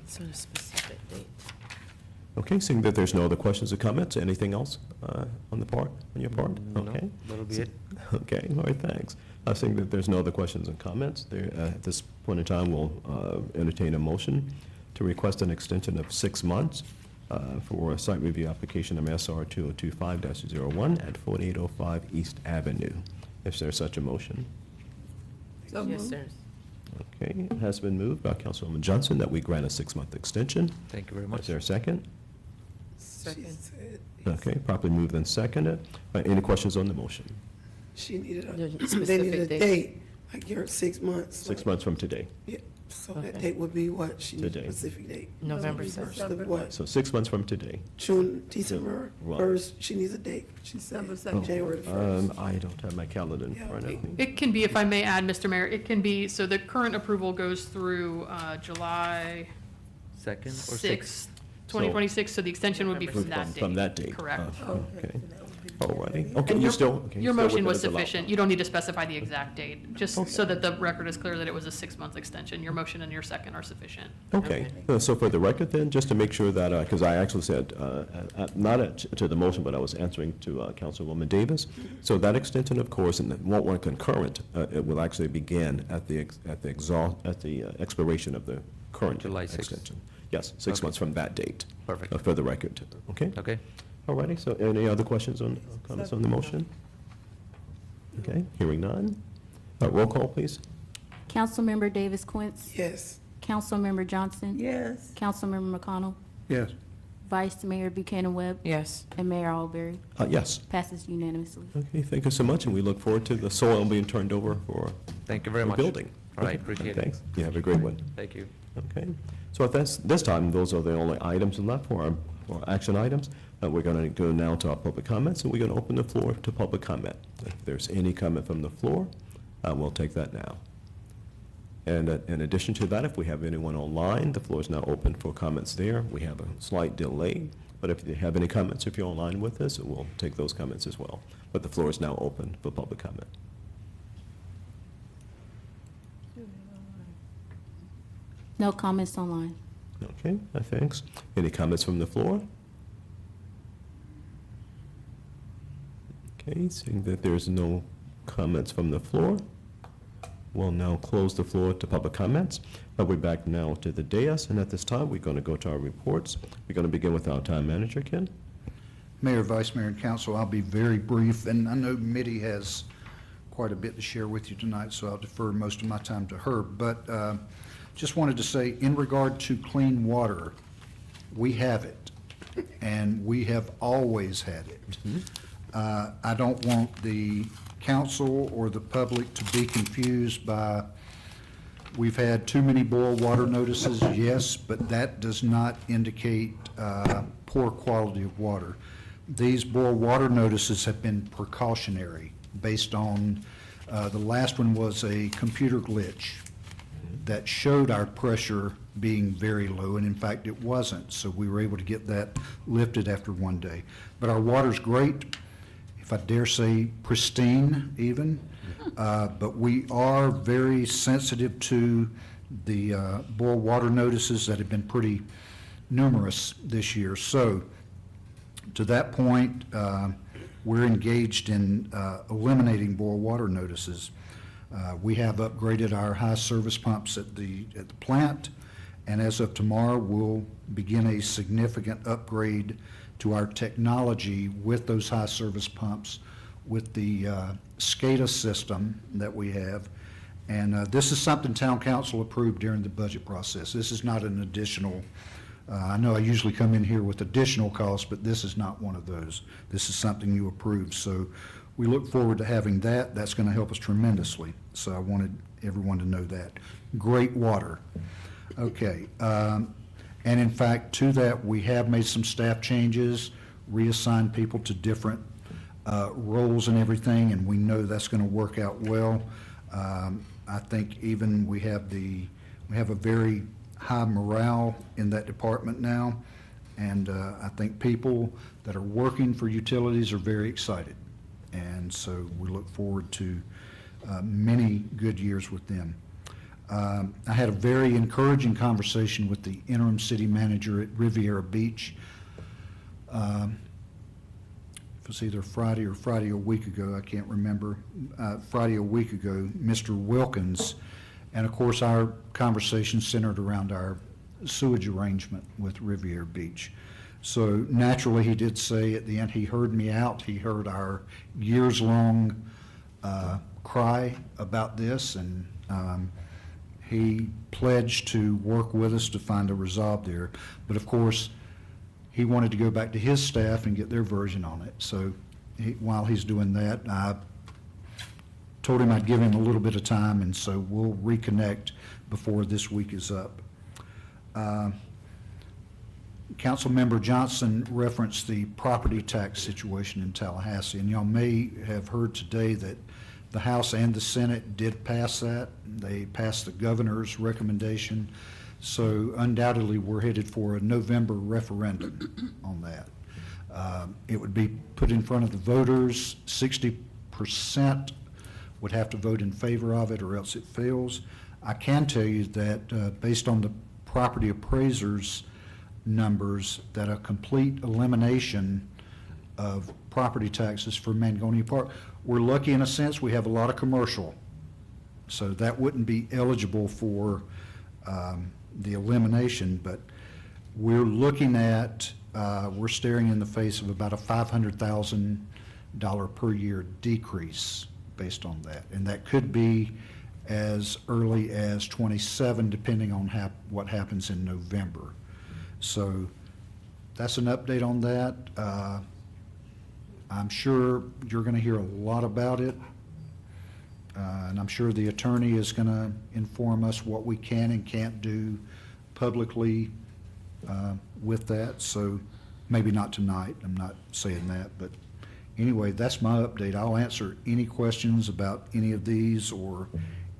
So a specific date. Okay, seeing that there's no other questions or comments, anything else on your part? No, Okay. that'll be it. Okay, all right, thanks. Seeing that there's no other questions and comments, at this point in time, we'll entertain a motion to request an extension of 6 months for a site review application MSR 2025-01 at 4805 East Avenue. Is there such a motion? So Yes, moved. sir. Okay, it has been moved by Councilwoman Johnson that we grant a 6-month extension. Thank you very Is much. there a second? She Second. said Okay, properly moved and seconded. Any questions on the motion? she needed The a, they specific needed a date. date, like your 6 months. 6 months from today. Yeah, so Okay. that date would be what? She needs a Today. specific date. November December. 6th. Of what? So 6 months from today. June, December Right. 1st, she needs a date. She December said 2nd. January 1st. I don't have my calendar in Yeah, front of me. It can be, if I may add, Mr. Mayor, it can be, so the current approval goes through July Second or 6th, sixth? 2026, so the extension would be from that date. From that date. Correct. Okay. So that would be All righty. before Okay, And you your- still? okay, Your still motion within was the allowed sufficient. time. You don't need to specify the exact date, just Okay. so that the record is clear that it was a 6-month extension. Your motion and your second are sufficient. Okay, so for the record then, just to make sure that, because I actually said, not to the motion, but I was answering to Councilwoman Davis. So that extension, of course, and it won't run concurrent, it will actually begin at the expiration of the current July 6th. extension. Yes, 6 Okay. months from that date. Perfect. For the record, okay? Okay. All righty, so any other questions on, comments on the motion? Okay, hearing none. Roll call, please. Councilmember Davis Quince. Yes, Councilmember Johnson. Yes, Councilmember McConnell. Yes. Vice Mayor Buchanan Webb. Yes. And Mayor Alberry. Yes. Passes unanimously. Okay, thank you so much, and we look forward to the soil being turned over for Thank you very for much. building. All right, Okay, appreciate it. Thanks. You have a great one. Thank you. Okay. So at this time, those are the only items left for our action items. We're going to go now to our public comments, and we're going to open the floor to public comment. If there's any comment from the floor, we'll take that now. And in addition to that, if we have anyone online, the floor is now open for comments there. We have a slight delay, but if you have any comments, if you're online with us, we'll take those comments as well. But the floor is now open for public comment. No comments online. Okay, thanks. Any comments from the floor? Okay, seeing that there's no comments from the floor, we'll now close the floor to public comments. We're back now to the dais, and at this time, we're going to go to our reports. We're going to begin with our town manager, Ken. Mayor, Vice Mayor, and Council, I'll be very brief, and I know Mitty has quite a bit to share with you tonight, so I'll defer most of my time to her. But just wanted to say, in regard to clean water, we have it. and we have always had it. I don't want the council or the public to be confused by, we've had too many boil water notices, yes, but that does not indicate poor quality of water. These boil water notices have been precautionary based on, the last one was a computer glitch that showed our pressure being very low, and in fact, it wasn't. So we were able to get that lifted after one day. But our water's great, if I dare say pristine even, but we are very sensitive to the boil water notices that have been pretty numerous this year. So to that point, we're engaged in eliminating boil water notices. We have upgraded our high service pumps at the plant, and as of tomorrow, we'll begin a significant upgrade to our technology with those high service pumps, with the SCADA system that we have. And this is something town council approved during the budget process. This is not an additional, I know I usually come in here with additional costs, but this is not one of those. This is something you approved. So we look forward to having that. That's going to help us tremendously. So I wanted everyone to know that. Great water. Okay. And in fact, to that, we have made some staff changes, reassigned people to different roles and everything, and we know that's going to work out well. I think even we have a very high morale in that department now, and I think people that are working for utilities are very excited. And so we look forward to many good years with them. I had a very encouraging conversation with the interim city manager at Riviera Beach. It was either Friday or Friday a week ago, I can't remember. Friday a week ago, Mr. Wilkins, and of course our conversation centered around our sewage arrangement with Riviera Beach. So naturally, he did say at the end, he heard me out. He heard our years-long cry about this, and he pledged to work with us to find a resolve there. But of course, he wanted to go back to his staff and get their version on it. So while he's doing that, I told him I'd give him a little bit of time, and so we'll reconnect before this week is up. Councilmember Johnson referenced the property tax situation in Tallahassee, and y'all may have heard today that the House and the Senate did pass that. They passed the governor's recommendation. So undoubtedly, we're headed for a November referendum on that. It would be put in front of the voters. 60% would have to vote in favor of it, or else it fails. I can tell you that based on the property appraisers' numbers, that a complete elimination of property taxes for Mangonia Park, we're lucky in a sense, we have a lot of commercial. So that wouldn't be eligible for the elimination, but we're looking at, we're staring in the face of about a $500,000 per year decrease based on that. And that could be as early as 27, depending on what happens in November. So that's an update on that. I'm sure you're going to hear a lot about it. And I'm sure the attorney is going to inform us what we can and can't do publicly with that. So maybe not tonight, I'm not saying that, but anyway, that's my update. I'll answer any questions about any of these or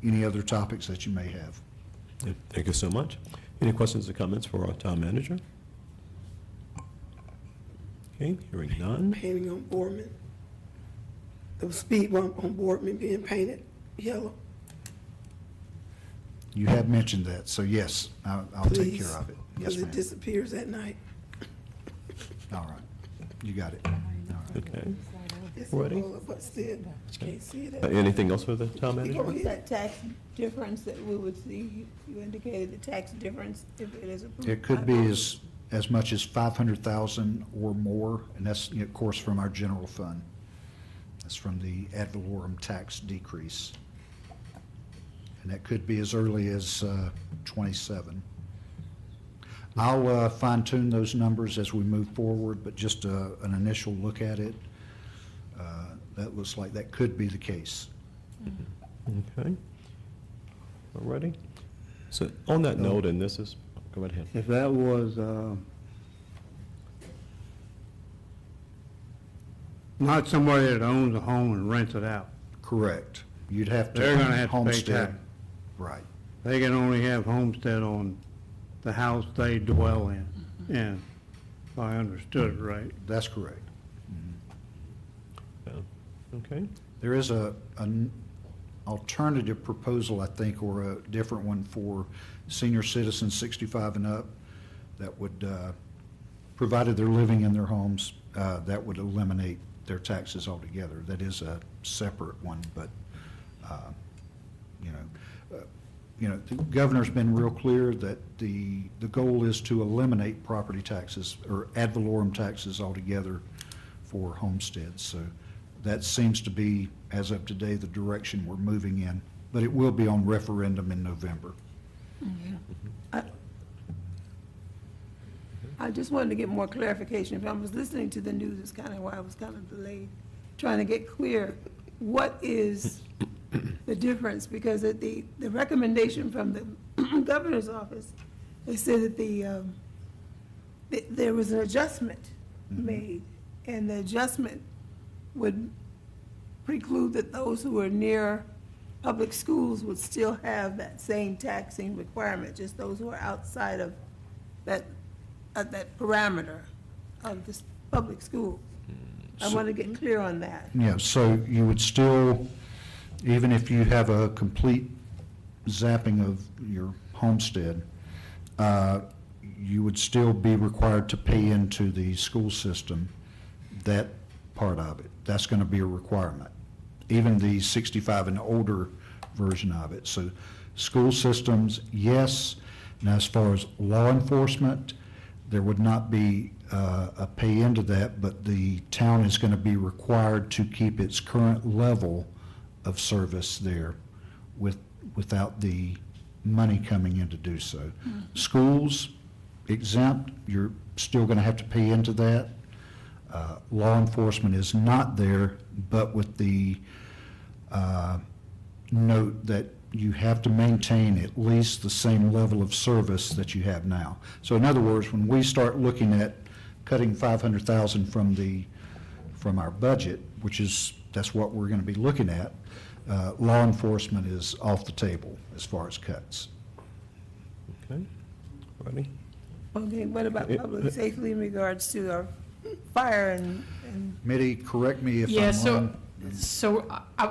any other topics that you may have. Yeah, thank you so much. Any questions or comments for our town manager? Okay, hearing none. Painting on Boardman. The speed bump on Boardman being painted yellow. You have mentioned that, so yes, I'll take Please, care of it. Yes, because it ma'am. disappears at night. All right, you got it. All right. Okay. It's Ready? all of us there. You can't see it. Anything else for the town manager? What's that tax difference that we would see? You indicated the tax difference if it is approved. It could be as much as 500,000 or more, and that's, of course, from our general fund. That's from the ad valorem tax decrease. And that could be as early as 27. I'll fine tune those numbers as we move forward, but just an initial look at it, that looks like that could be the case. Okay. All righty. So on that note, and this is, go right ahead. If that was, not somebody that owns a home and rents it out, Correct. You'd have to. they're gonna have to pay homestead. tax. Right. They can only have homestead on the house they dwell in, and if I understood it right. That's correct. Okay. There is an alternative proposal, I think, or a different one for senior citizens 65 and up that would, provided they're living in their homes, that would eliminate their taxes altogether. That is a separate one, but, the governor's been real clear that the goal is to eliminate property taxes or ad valorem taxes altogether for homesteads. So that seems to be, as of today, the direction we're moving in, but it will be on referendum in November. I just wanted to get more clarification. If I was listening to the news, it's kind of why I was kind of delayed, trying to get clear, what is the difference? Because at the recommendation from the governor's office, they said that there was an adjustment made, and the adjustment would preclude that those who are near public schools would still have that same taxing requirement, just those who are outside of that parameter of this public school. I want to get clear on that. Yeah, so you would still, even if you have a complete zapping of your homestead, you would still be required to pay into the school system that part of it. That's going to be a requirement, even the 65 and older version of it. So school systems, yes. Now, as far as law enforcement, there would not be a pay into that, but the town is going to be required to keep its current level of service there without the money coming in to do so. Schools, exempt, you're still going to have to pay into that. Law enforcement is not there, but with the note that you have to maintain at least the same level of service that you have now. So in other words, when we start looking at cutting $500,000 from our budget, that's what we're going to be looking at, law enforcement is off the table as far as cuts. Okay. Ready? Okay, what about public safety in regards to our fire and Mitty, correct me if I'm Yeah, wrong. so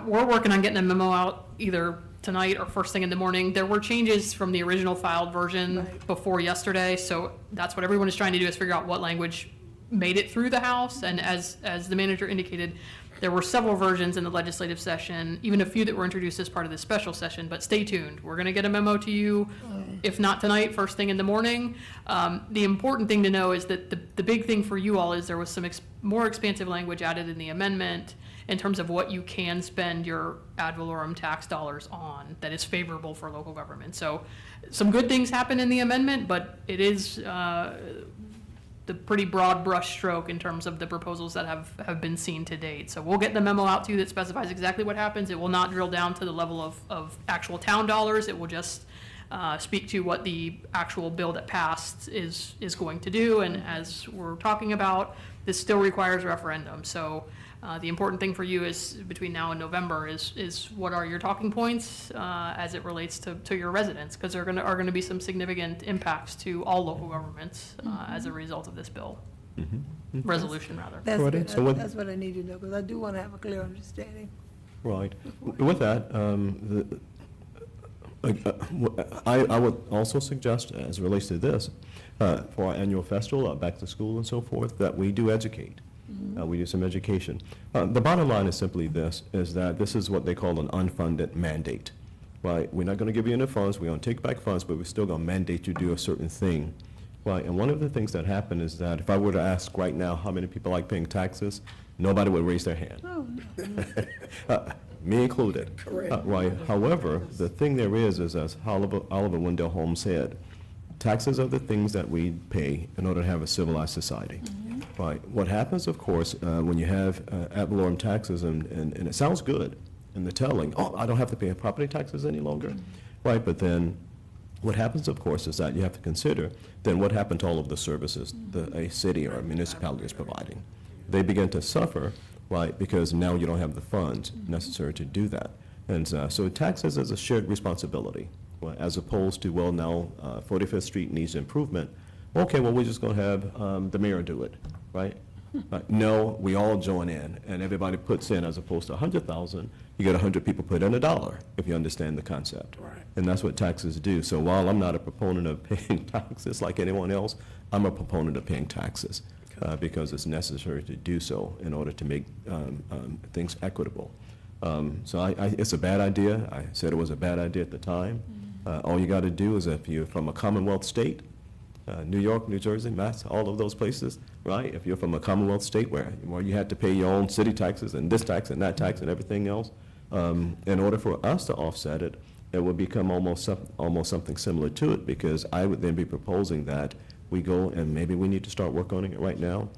we're working on getting a memo out either tonight or first thing in the morning. There were changes from the original filed version Right. before yesterday, so that's what everyone is trying to do, is figure out what language made it through the House. And as the manager indicated, there were several versions in the legislative session, even a few that were introduced as part of the special session, but stay tuned. We're gonna get a memo to you, if not tonight, first thing in the morning. The important thing to know is that the big thing for you all is there was some more expansive language added in the amendment in terms of what you can spend your ad valorem tax dollars on that is favorable for local government. So some good things happen in the amendment, but it is the pretty broad brush stroke in terms of the proposals that have been seen to date. So we'll get the memo out to you that specifies exactly what happens. It will not drill down to the level of actual town dollars. It will just speak to what the actual bill that passed is going to do. And as we're talking about, this still requires a referendum. So the important thing for you is, between now and November, is what are your talking points as it relates to your residents? Because there are gonna be some significant impacts to all local governments as a result of this bill. Resolution, rather. that's Right, good. so what- That's what I need to know, because I do want to have a clear understanding. Right. With that, I would also suggest, as it relates to this, for our annual festival, back to school and so forth, that we do educate. We do some education. The bottom line is simply this, is that this is what they call an unfunded mandate. Right? We're not going to give you any funds, we're going to take back funds, but we're still going to mandate you do a certain thing. Right? And one of the things that happened is that if I were to ask right now how many people like paying taxes, nobody would raise their hand. Oh, no. Me included. Correct. Right. However, the thing there is as Oliver Wendell Holmes said, taxes are the things that we pay in order to have a civilized society. Right. What happens, of course, when you have ad valorem taxes, and it sounds good in the telling, oh, I don't have to pay property taxes any longer, right? But then what happens, of course, is that you have to consider then what happened to all of the services that a city or a municipality is providing. They begin to suffer, right, because now you don't have the funds necessary to do that. And so taxes is a shared responsibility, well, as opposed to, well, now 45th Street needs improvement. Okay, well, we're just going to have the mayor do it, right? No, we all join in, and everybody puts in, as opposed to 100,000, you get 100 people put in $1, if you understand the concept. Right. And that's what taxes do. So while I'm not a proponent of paying taxes like anyone else, I'm a proponent of paying taxes because it's necessary to do so in order to make things equitable. So it's a bad idea. I said it was a bad idea at the time. All you got to do is, if you're from a Commonwealth state, New York, New Jersey, Mass, all of those places, right? If you're from a Commonwealth state where you had to pay your own city taxes and this tax and that tax and everything else, in order for us to offset it, it would become almost something similar to it, because I would then be proposing that we go, and maybe we need to start work on it right now,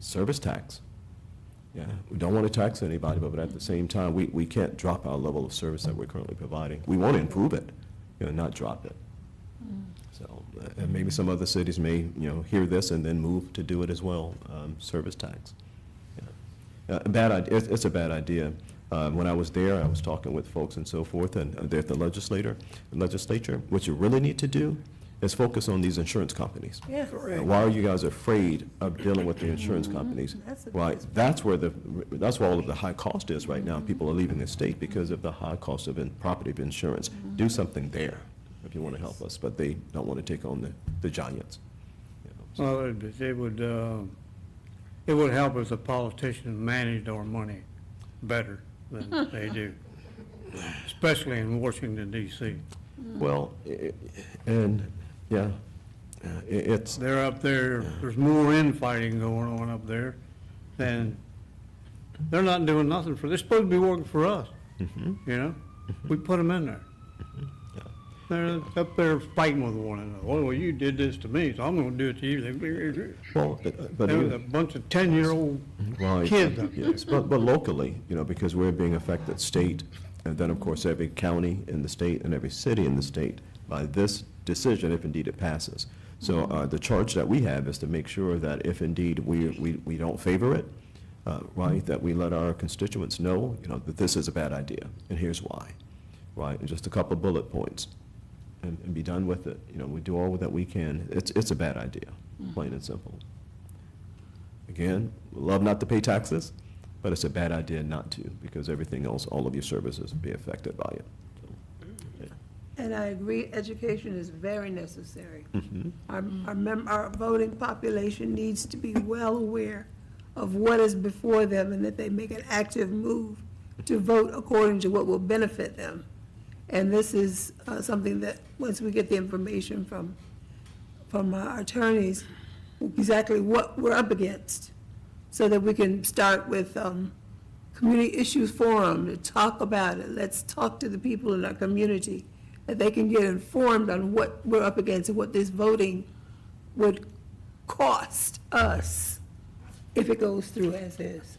service tax. Yeah, we don't want to tax anybody, but at the same time, we can't drop our level of service that we're currently providing. We want to improve it, not drop it. So, and maybe some other cities may, hear this and then move to do it as well, service tax. Yeah. Bad idea. It's a bad idea. When I was there, I was talking with folks and so forth, and they're at the legislature. What you really need to do is focus on these insurance companies. Yes. Correct. Why are you guys afraid of dealing with the insurance companies? That's a- Right, that's where all of the high cost is right now. People are leaving the state because of the high cost of property of insurance. Do something there if you want to help us, but they don't want to take on the giants. Well, it would help if the politicians managed our money better than they do, especially in Washington DC. Well, it's, They're up there, there's more infighting going on up there than, they're not doing nothing they're supposed to be working for us, We put them in there. They're up there fighting with one another. Well, you did this to me, so I'm gonna do it to you. well, but There was a bunch of 10-year-old right, kids up there. yes, but locally, because we're being affected state, and then, of course, every county in the state and every city in the state by this decision, if indeed it passes. So the charge that we have is to make sure that if indeed we don't favor it, right, that we let our constituents know, that this is a bad idea, and here's why, right? And just a couple of bullet points, and be done with it. We do all that we can. It's a bad idea, plain and simple. Again, we love not to pay taxes, but it's a bad idea not to, because everything else, all of your services will be affected by it. So, yeah. And I agree, education is very necessary. Mhm. Our voting population needs to be well aware of what is before them, and that they make an active move to vote according to what will benefit them. And this is something that, once we get the information from our attorneys, exactly what we're up against, so that we can start with Community Issues Forum to talk about it. Let's talk to the people in our community, that they can get informed on what we're up against and what this voting would cost us if it goes through as is.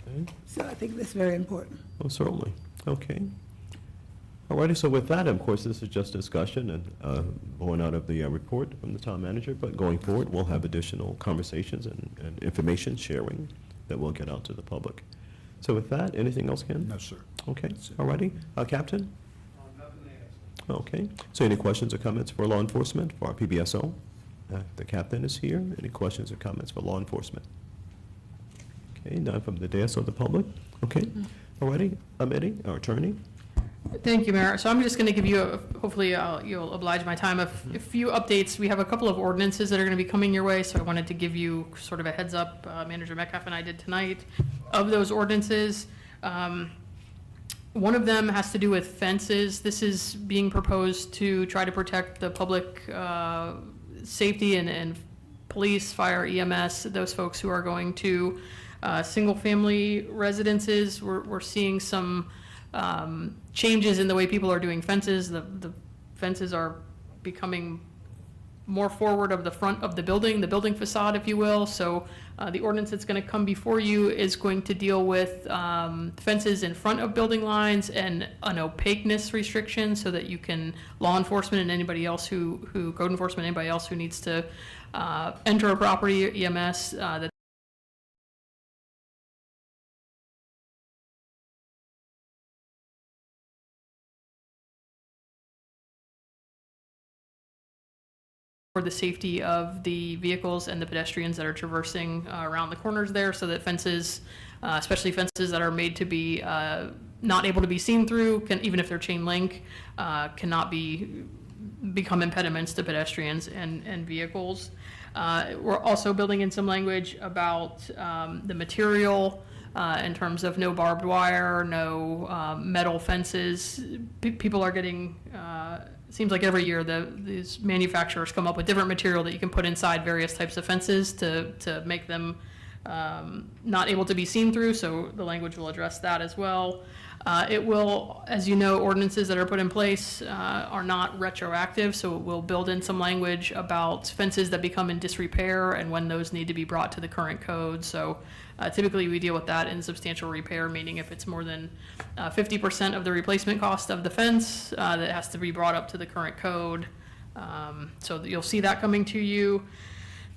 Okay. So I think that's very important. Well, certainly. Okay. All righty, so with that, of course, this is just discussion and born out of the report from the town manager, but going forward, we'll have additional conversations and information sharing that we'll get out to the public. So with that, anything else, Ken? No, sir. Okay, all righty. Captain? Okay, so any questions or comments for law enforcement, for our PBSO? The captain is here. Any questions or comments for law enforcement? Okay, none from the dais or the public? Okay, all righty. Eddie, our attorney? Thank you, Mayor. So I'm just going to give you, hopefully you'll oblige my time, a few updates. We have a couple of ordinances that are going to be coming your way, so I wanted to give you sort of a heads up. Manager Metcalf and I did tonight of those ordinances. One of them has to do with fences. This is being proposed to try to protect the public safety and police, fire, EMS, those folks who are going to single-family residences. We're seeing some changes in the way people are doing fences. The fences are becoming more forward of the front of the building facade, if you will. So the ordinance that's going to come before you is going to deal with fences in front of building lines and an opaqueness restriction so that you can, law enforcement and anybody else who code enforcement, anybody else who needs to enter a property, EMS, that for the safety of the vehicles and the pedestrians that are traversing around the corners there, so that fences, especially fences that are made to be not able to be seen through, even if they're chain link, cannot become impediments to pedestrians and vehicles. We're also building in some language about the material in terms of no barbed wire, no metal fences. People are getting, seems like every year these manufacturers come up with different material that you can put inside various types of fences to make them not able to be seen through, so the language will address that as well. It will, as you know, ordinances that are put in place are not retroactive, so it will build in some language about fences that become in disrepair and when those need to be brought to the current code. So typically we deal with that in substantial repair, meaning if it's more than 50% of the replacement cost of the fence, that has to be brought up to the current code. So you'll see that coming to you.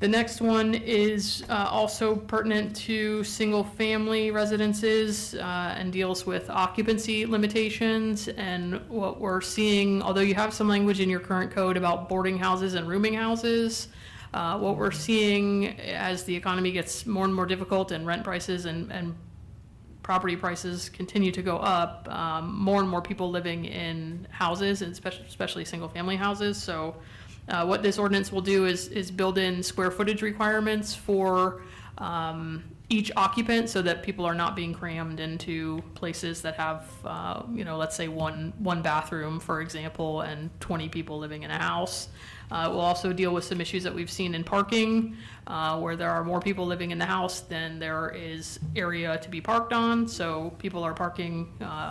The next one is also pertinent to single-family residences and deals with occupancy limitations. And what we're seeing, although you have some language in your current code about boarding houses and rooming houses, what we're seeing as the economy gets more and more difficult and rent prices and property prices continue to go up, more and more people living in houses, and especially single-family houses. So what this ordinance will do is build in square footage requirements for each occupant so that people are not being crammed into places that have, let's say one bathroom, for example, and 20 people living in a house. We'll also deal with some issues that we've seen in parking, where there are more people living in the house than there is area to be parked on. So people are parking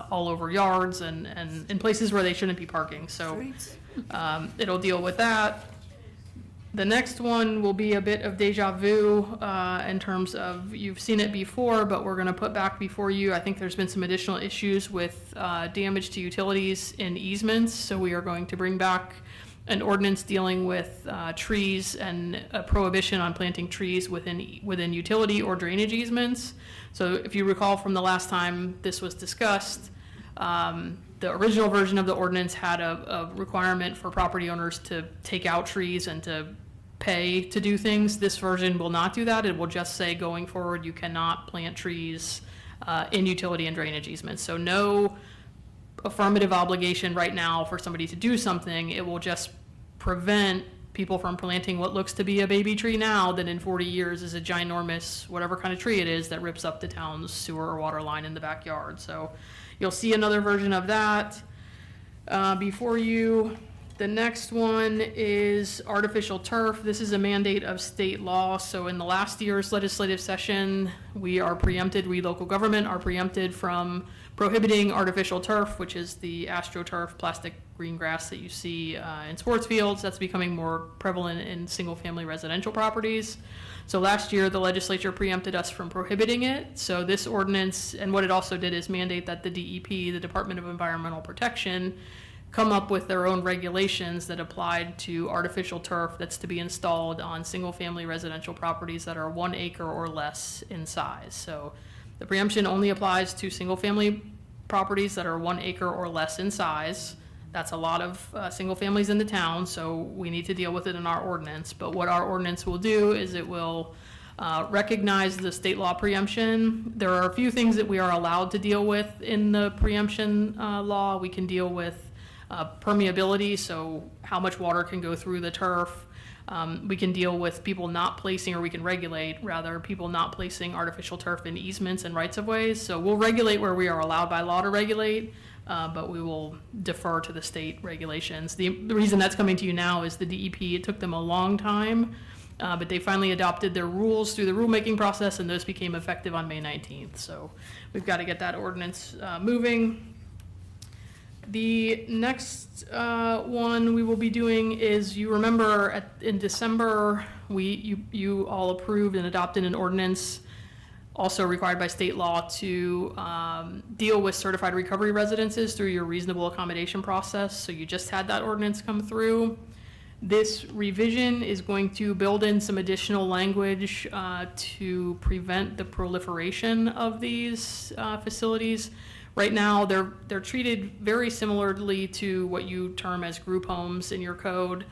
all over yards and in places where they shouldn't be parking. So it'll deal with that. The next one will be a bit of deja vu in terms of you've seen it before, but we're going to put back before you. I think there's been some additional issues with damage to utilities in easements. So we are going to bring back an ordinance dealing with trees and a prohibition on planting trees within utility or drainage easements. So if you recall from the last time this was discussed, the original version of the ordinance had a requirement for property owners to take out trees and to pay to do things. This version will not do that. It will just say going forward you cannot plant trees in utility and drainage easements. So no affirmative obligation right now for somebody to do something. It will just prevent people from planting what looks to be a baby tree now that in 40 years is a ginormous, whatever kind of tree it is, that rips up the town's sewer or water line in the backyard. So you'll see another version of that before you. The next one is artificial turf. This is a mandate of state law. So in the last year's legislative session, we local government are preempted from prohibiting artificial turf, which is the AstroTurf plastic green grass that you see in sports fields. That's becoming more prevalent in single-family residential properties. So last year, the legislature preempted us from prohibiting it. So this ordinance, and what it also did is mandate that the DEP, the Department of Environmental Protection, come up with their own regulations that applied to artificial turf that's to be installed on single-family residential properties that are 1 acre or less in size. So the preemption only applies to single-family properties that are 1 acre or less in size. That's a lot of single families in the town, so we need to deal with it in our ordinance. But what our ordinance will do is it will recognize the state law preemption. There are a few things that we are allowed to deal with in the preemption law. We can deal with permeability, so how much water can go through the turf. We can deal with people not placing, or we can regulate, rather, people not placing artificial turf in easements and rights-of-ways. So we'll regulate where we are allowed by law to regulate, but we will defer to the state regulations. The reason that's coming to you now is the DEP, it took them a long time, but they finally adopted their rules through the rulemaking process, and those became effective on May 19th. So we've got to get that ordinance moving. The next one we will be doing is, you remember in December, you all approved and adopted an ordinance, also required by state law, to deal with certified recovery residences through your reasonable accommodation process. So you just had that ordinance come through. This revision is going to build in some additional language to prevent the proliferation of these facilities. Right now, they're treated very similarly to what you term as group homes in your code.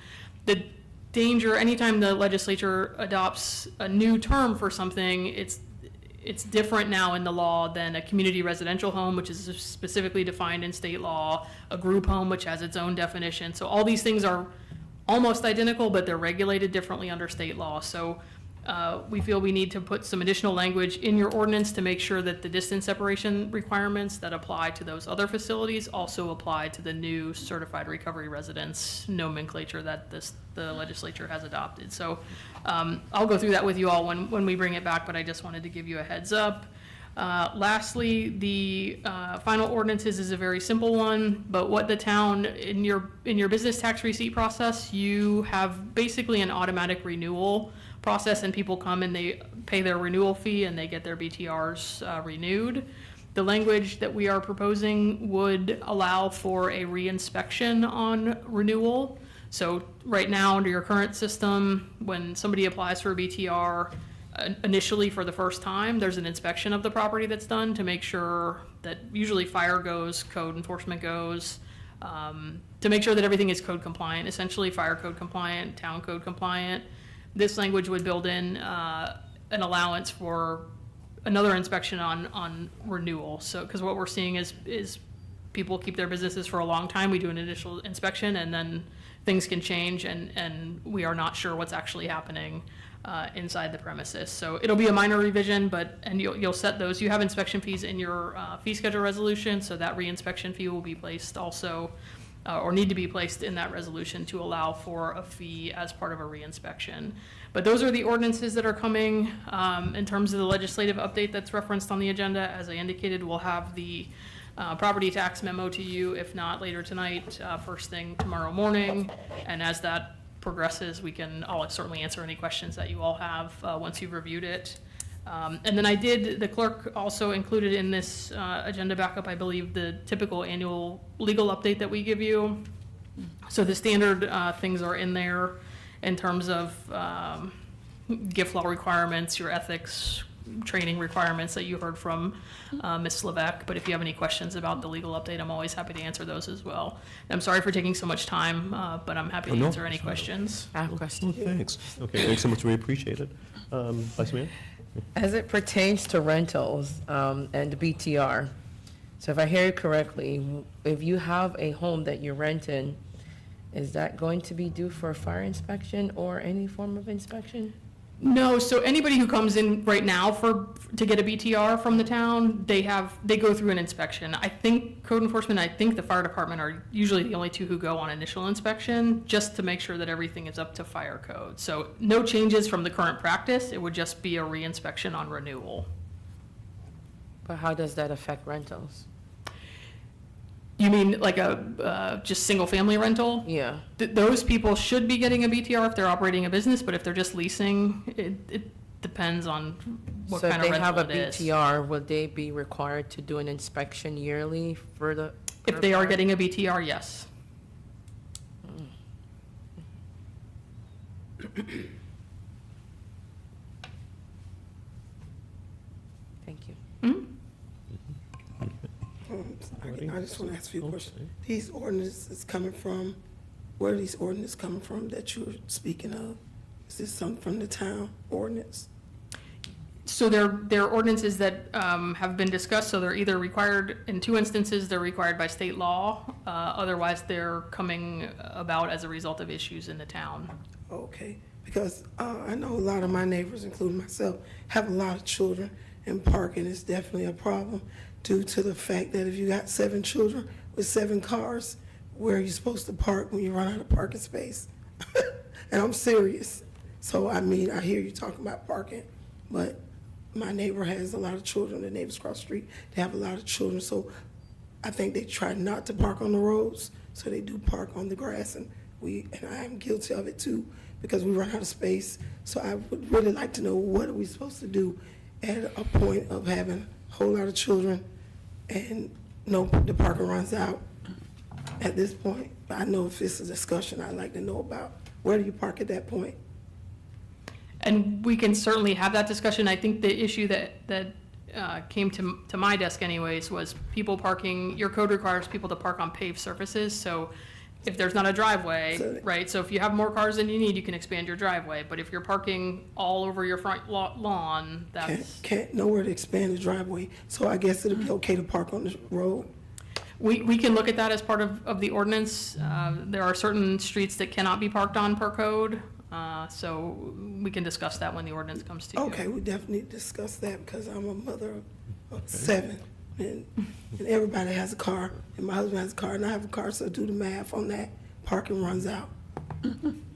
The danger, anytime the legislature adopts a new term for something, it's different now in the law than a community residential home, which is specifically defined in state law, a group home, which has its own definition. So all these things are almost identical, but they're regulated differently under state law. So we feel we need to put some additional language in your ordinance to make sure that the distance separation requirements that apply to those other facilities also apply to the new certified recovery residence nomenclature that the legislature has adopted. So I'll go through that with you all when we bring it back, but I just wanted to give you a heads up. Lastly, the final ordinances is a very simple one, but what the town, in your business tax receipt process, you have basically an automatic renewal process, and people come and they pay their renewal fee and they get their BTRs renewed. The language that we are proposing would allow for a reinspection on renewal. So right now, under your current system, when somebody applies for a BTR, initially for the first time, there's an inspection of the property that's done to make sure that usually fire goes, code enforcement goes, to make sure that everything is code compliant, essentially fire code compliant, town code compliant. This language would build in an allowance for another inspection on renewal. So, because what we're seeing is people keep their businesses for a long time. We do an initial inspection and then things can change and we are not sure what's actually happening inside the premises. So it'll be a minor revision, and you'll set those. You have inspection fees in your fee schedule resolution, so that reinspection fee will be placed also, or need to be placed in that resolution to allow for a fee as part of a reinspection. But those are the ordinances that are coming. In terms of the legislative update that's referenced on the agenda, as I indicated, we'll have the property tax memo to you, if not later tonight, first thing tomorrow morning. And as that progresses, I'll certainly answer any questions that you all have once you've reviewed it. And then the clerk also included in this agenda backup, I believe, the typical annual legal update that we give you. So the standard things are in there in terms of gift law requirements, your ethics training requirements that you heard from Ms. Levesque. But if you have any questions about the legal update, I'm always happy to answer those as well. I'm sorry for taking so much time, but I'm happy to answer any questions. I have a question. Well, thanks. Okay, thanks so much. We appreciate it. Vice Mayor? As it pertains to rentals and the BTR, so if I hear you correctly, if you have a home that you're renting, is that going to be due for a fire inspection or any form of inspection? No, so anybody who comes in right now to get a BTR from the town, they go through an inspection. I think code enforcement, I think the fire department are usually the only two who go on initial inspection, just to make sure that everything is up to fire code. So no changes from the current practice, it would just be a reinspection on renewal. But how does that affect rentals? You mean like a just single-family rental? Yeah. Those people should be getting a BTR if they're operating a business, but if they're just leasing, it depends on what kind of rental it is. So if they have a BTR, will they be required to do an inspection yearly for the? If they are getting a BTR, yes. Thank you. Mhm. I just want to ask a few questions. These ordinances coming from, where are these ordinances coming from that you're speaking of? Is this something from the town ordinance? So they're ordinances that have been discussed, so they're either required, in two instances, they're required by state law, otherwise they're coming about as a result of issues in the town. Okay, because I know a lot of my neighbors, including myself, have a lot of children, and parking is definitely a problem due to the fact that if you got 7 children with 7 cars, where are you supposed to park when you run out of parking space? And I'm serious. So, I mean, I hear you talking about parking, but my neighbor has a lot of children, the neighbors across the street, they have a lot of children. So I think they try not to park on the roads, so they do park on the grass, and I am guilty of it too, because we run out of space. So I would really like to know, what are we supposed to do at a point of having a whole lot of children and the parking runs out at this point? I know if it's a discussion, I'd like to know about, where do you park at that point? And we can certainly have that discussion. I think the issue that came to my desk anyways was people parking, your code requires people to park on paved surfaces, so if there's not a driveway, right, so if you have more cars than you need, you can expand your driveway, but if you're parking all over your front lawn, that's. Can't nowhere to expand the driveway, so I guess it'd be okay to park on the road? We can look at that as part of the ordinance. There are certain streets that cannot be parked on per code, so we can discuss that when the ordinance comes to you. Okay, we definitely discuss that, because I'm a mother of 7, and everybody has a car, and my husband has a car, and I have a car, so do the math on that, parking runs out.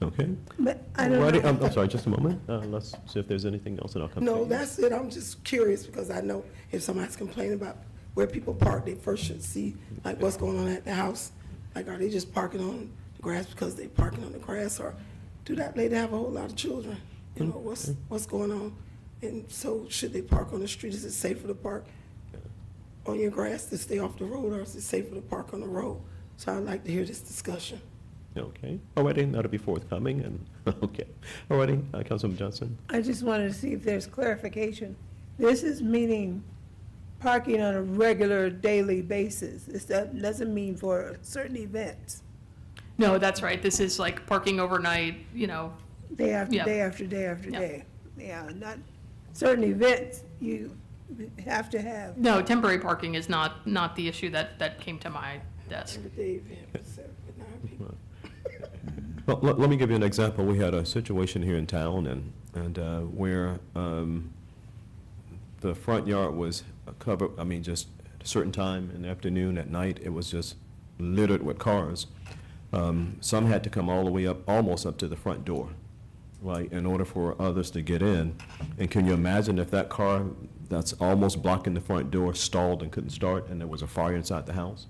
Okay. But I don't Alrighty, know. I'm sorry, just a moment. Let's see if there's anything else, and I'll come to you. No, that's it, I'm just curious, because I know if somebody's complaining about where people park, they first should see, like, what's going on at the house. Like, are they just parking on the grass because they're parking on the grass, or do that lady have a whole lot of children? You know, what's going on? And so, should they park on the street? Is it safer to park on your grass to stay off the road, or is it safer to park on the road? So I'd like to hear this discussion. Okay, alrighty, that'll be forthcoming, and, okay. Alrighty, Councilman Johnson? I just wanted to see if there's clarification. This is meaning parking on a regular daily basis. This doesn't mean for certain events, No, that's right, this is like parking overnight, day after Yeah. day after day after Yeah. day. Yeah, not certain events you have to have. no, temporary parking is not the issue that came to my desk. Every day event, for 9 people. Well, let me give you an example. We had a situation here in town, and where the front yard was covered, just at a certain time in the afternoon, at night, it was just littered with cars. Some had to come all the way up, almost up to the front door, right, in order for others to get in. And can you imagine if that car that's almost blocking the front door stalled and couldn't start, and there was a fire inside the house?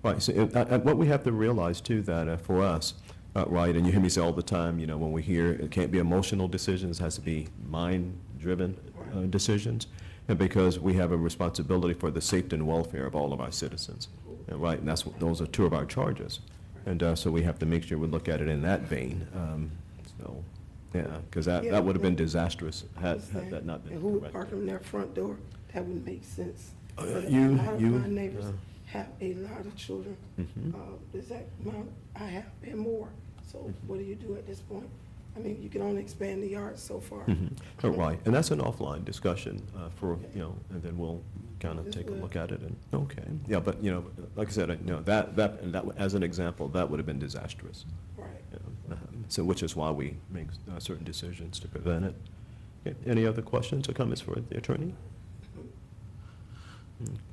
Right, so what we have to realize too, that for us, right, and you hear me say all the time, when we hear it can't be emotional decisions, it has to be mind-driven decisions, and because we have a responsibility for the safety and welfare of all of our citizens, right, and those are two of our charges, and so we have to make sure we look at it in that vein. So, yeah, because that would have been disastrous had that not been And who would corrected. park on their front door? That wouldn't make sense. But a you- lot of you, my neighbors have a lot of children. Mhm. Is that amount I have and more? So what do you do at this point? I mean, you can only expand the yard so far. Oh, right, and that's an offline discussion for, and then we'll kind of take a look at it and, okay. Yeah, but, like I said, that, as an example, that would have been disastrous. Right. So, which is why we make certain decisions to prevent it. Okay, any other questions or comments for the attorney?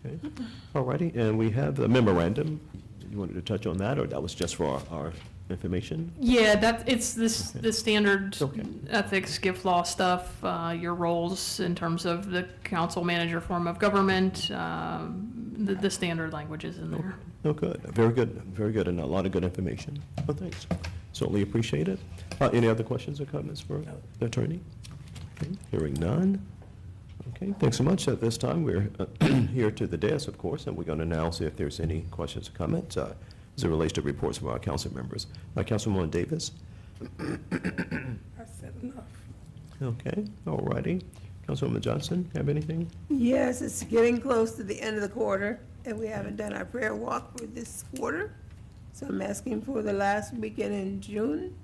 Okay, all righty, and we have the memorandum. You wanted to touch on that, or that was just for our information? Yeah, it's the standard Okay. ethics, gift law stuff, your roles in terms of the council manager form of government, the standard languages in there. Oh, good, very good, and a lot of good information. Well, thanks, certainly appreciate it. Any other questions or comments for the attorney? Okay, hearing none. Okay, thanks so much. At this time, we're here to the desk, of course, and we're going to now see if there's any questions or comments as it relates to reports from our council members. Councilwoman Davis? I said enough. Okay, all righty. Councilwoman Johnson, have anything? Yes, it's getting close to the end of the quarter, and we haven't done our prayer walk for this quarter. So I'm asking for the last weekend in June.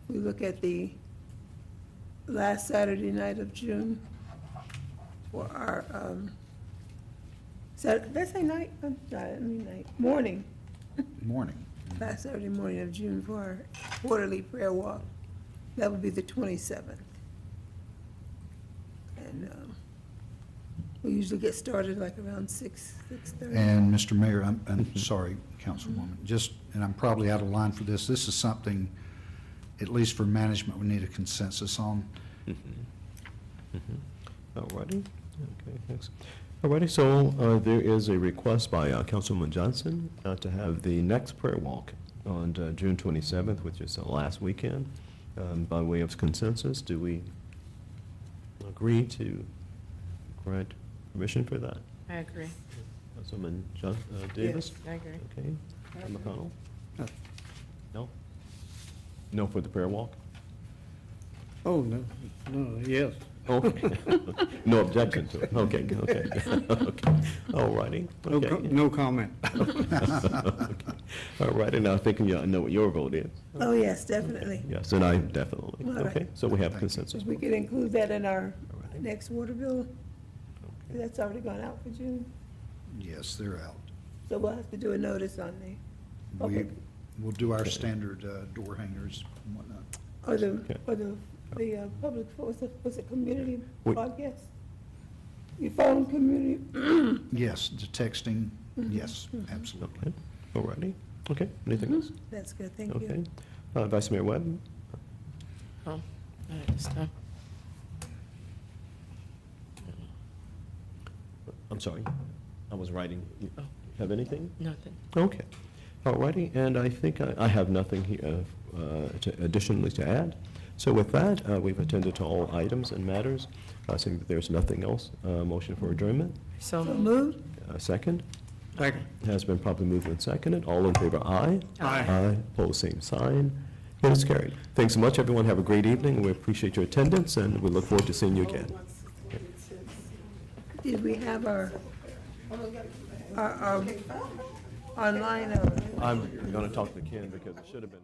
We look at the last Saturday night of June for our, did I say night? I'm sorry, I mean night, morning. Morning. Last Saturday morning of June for our quarterly prayer walk. That would be the 27th. And we usually get started like around 6:30. And Mr. Mayor, I'm sorry, Councilwoman, and I'm probably out of line for this. This is something, at least for management, we need a consensus on. All righty. Okay, thanks. All righty, so there is a request by Councilwoman Johnson to have the next prayer walk on June 27th, which is the last weekend. By way of consensus, do we agree to grant permission for that? I agree. Councilman Davis? I agree. Okay. McConnell? No? No for the prayer walk? Oh, no, yes. Okay. No objection to it? Okay, okay. Okay. All righty. Okay. No comment. Okay. All righty, now thinking you know what your vote is. Oh, yes, definitely. Yes, and I definitely. All right. Okay, so we have consensus. If we could include that in our next water bill, that's already gone out for June, Yes, they're out. so we'll have to do a notice on the We, public, we'll do our standard door hangers and whatnot. or the, Okay. or the public, what's it, community Wait. podcast? Your phone community, Yes, the texting, yes, absolutely. Okay, all righty. Okay, anything else? that's good, thank Okay. you. Vice Mayor Webb? Oh, all right, this time. I'm sorry, I was writing. You Oh. have anything? Nothing. Okay, all righty, and I think I have nothing here additionally to add. So with that, we've attended to all items and matters. Seeing that there's nothing else, motion for adjournment. So So moved? Second, Second. has been properly moved and seconded. All in favor, aye. Aye. Aye, opposed, same sign. It is carried. Thanks so much, everyone. Have a great evening. We appreciate your attendance, and we look forward to seeing you again. Did we have our online, I'm going to talk to Ken because it should have been.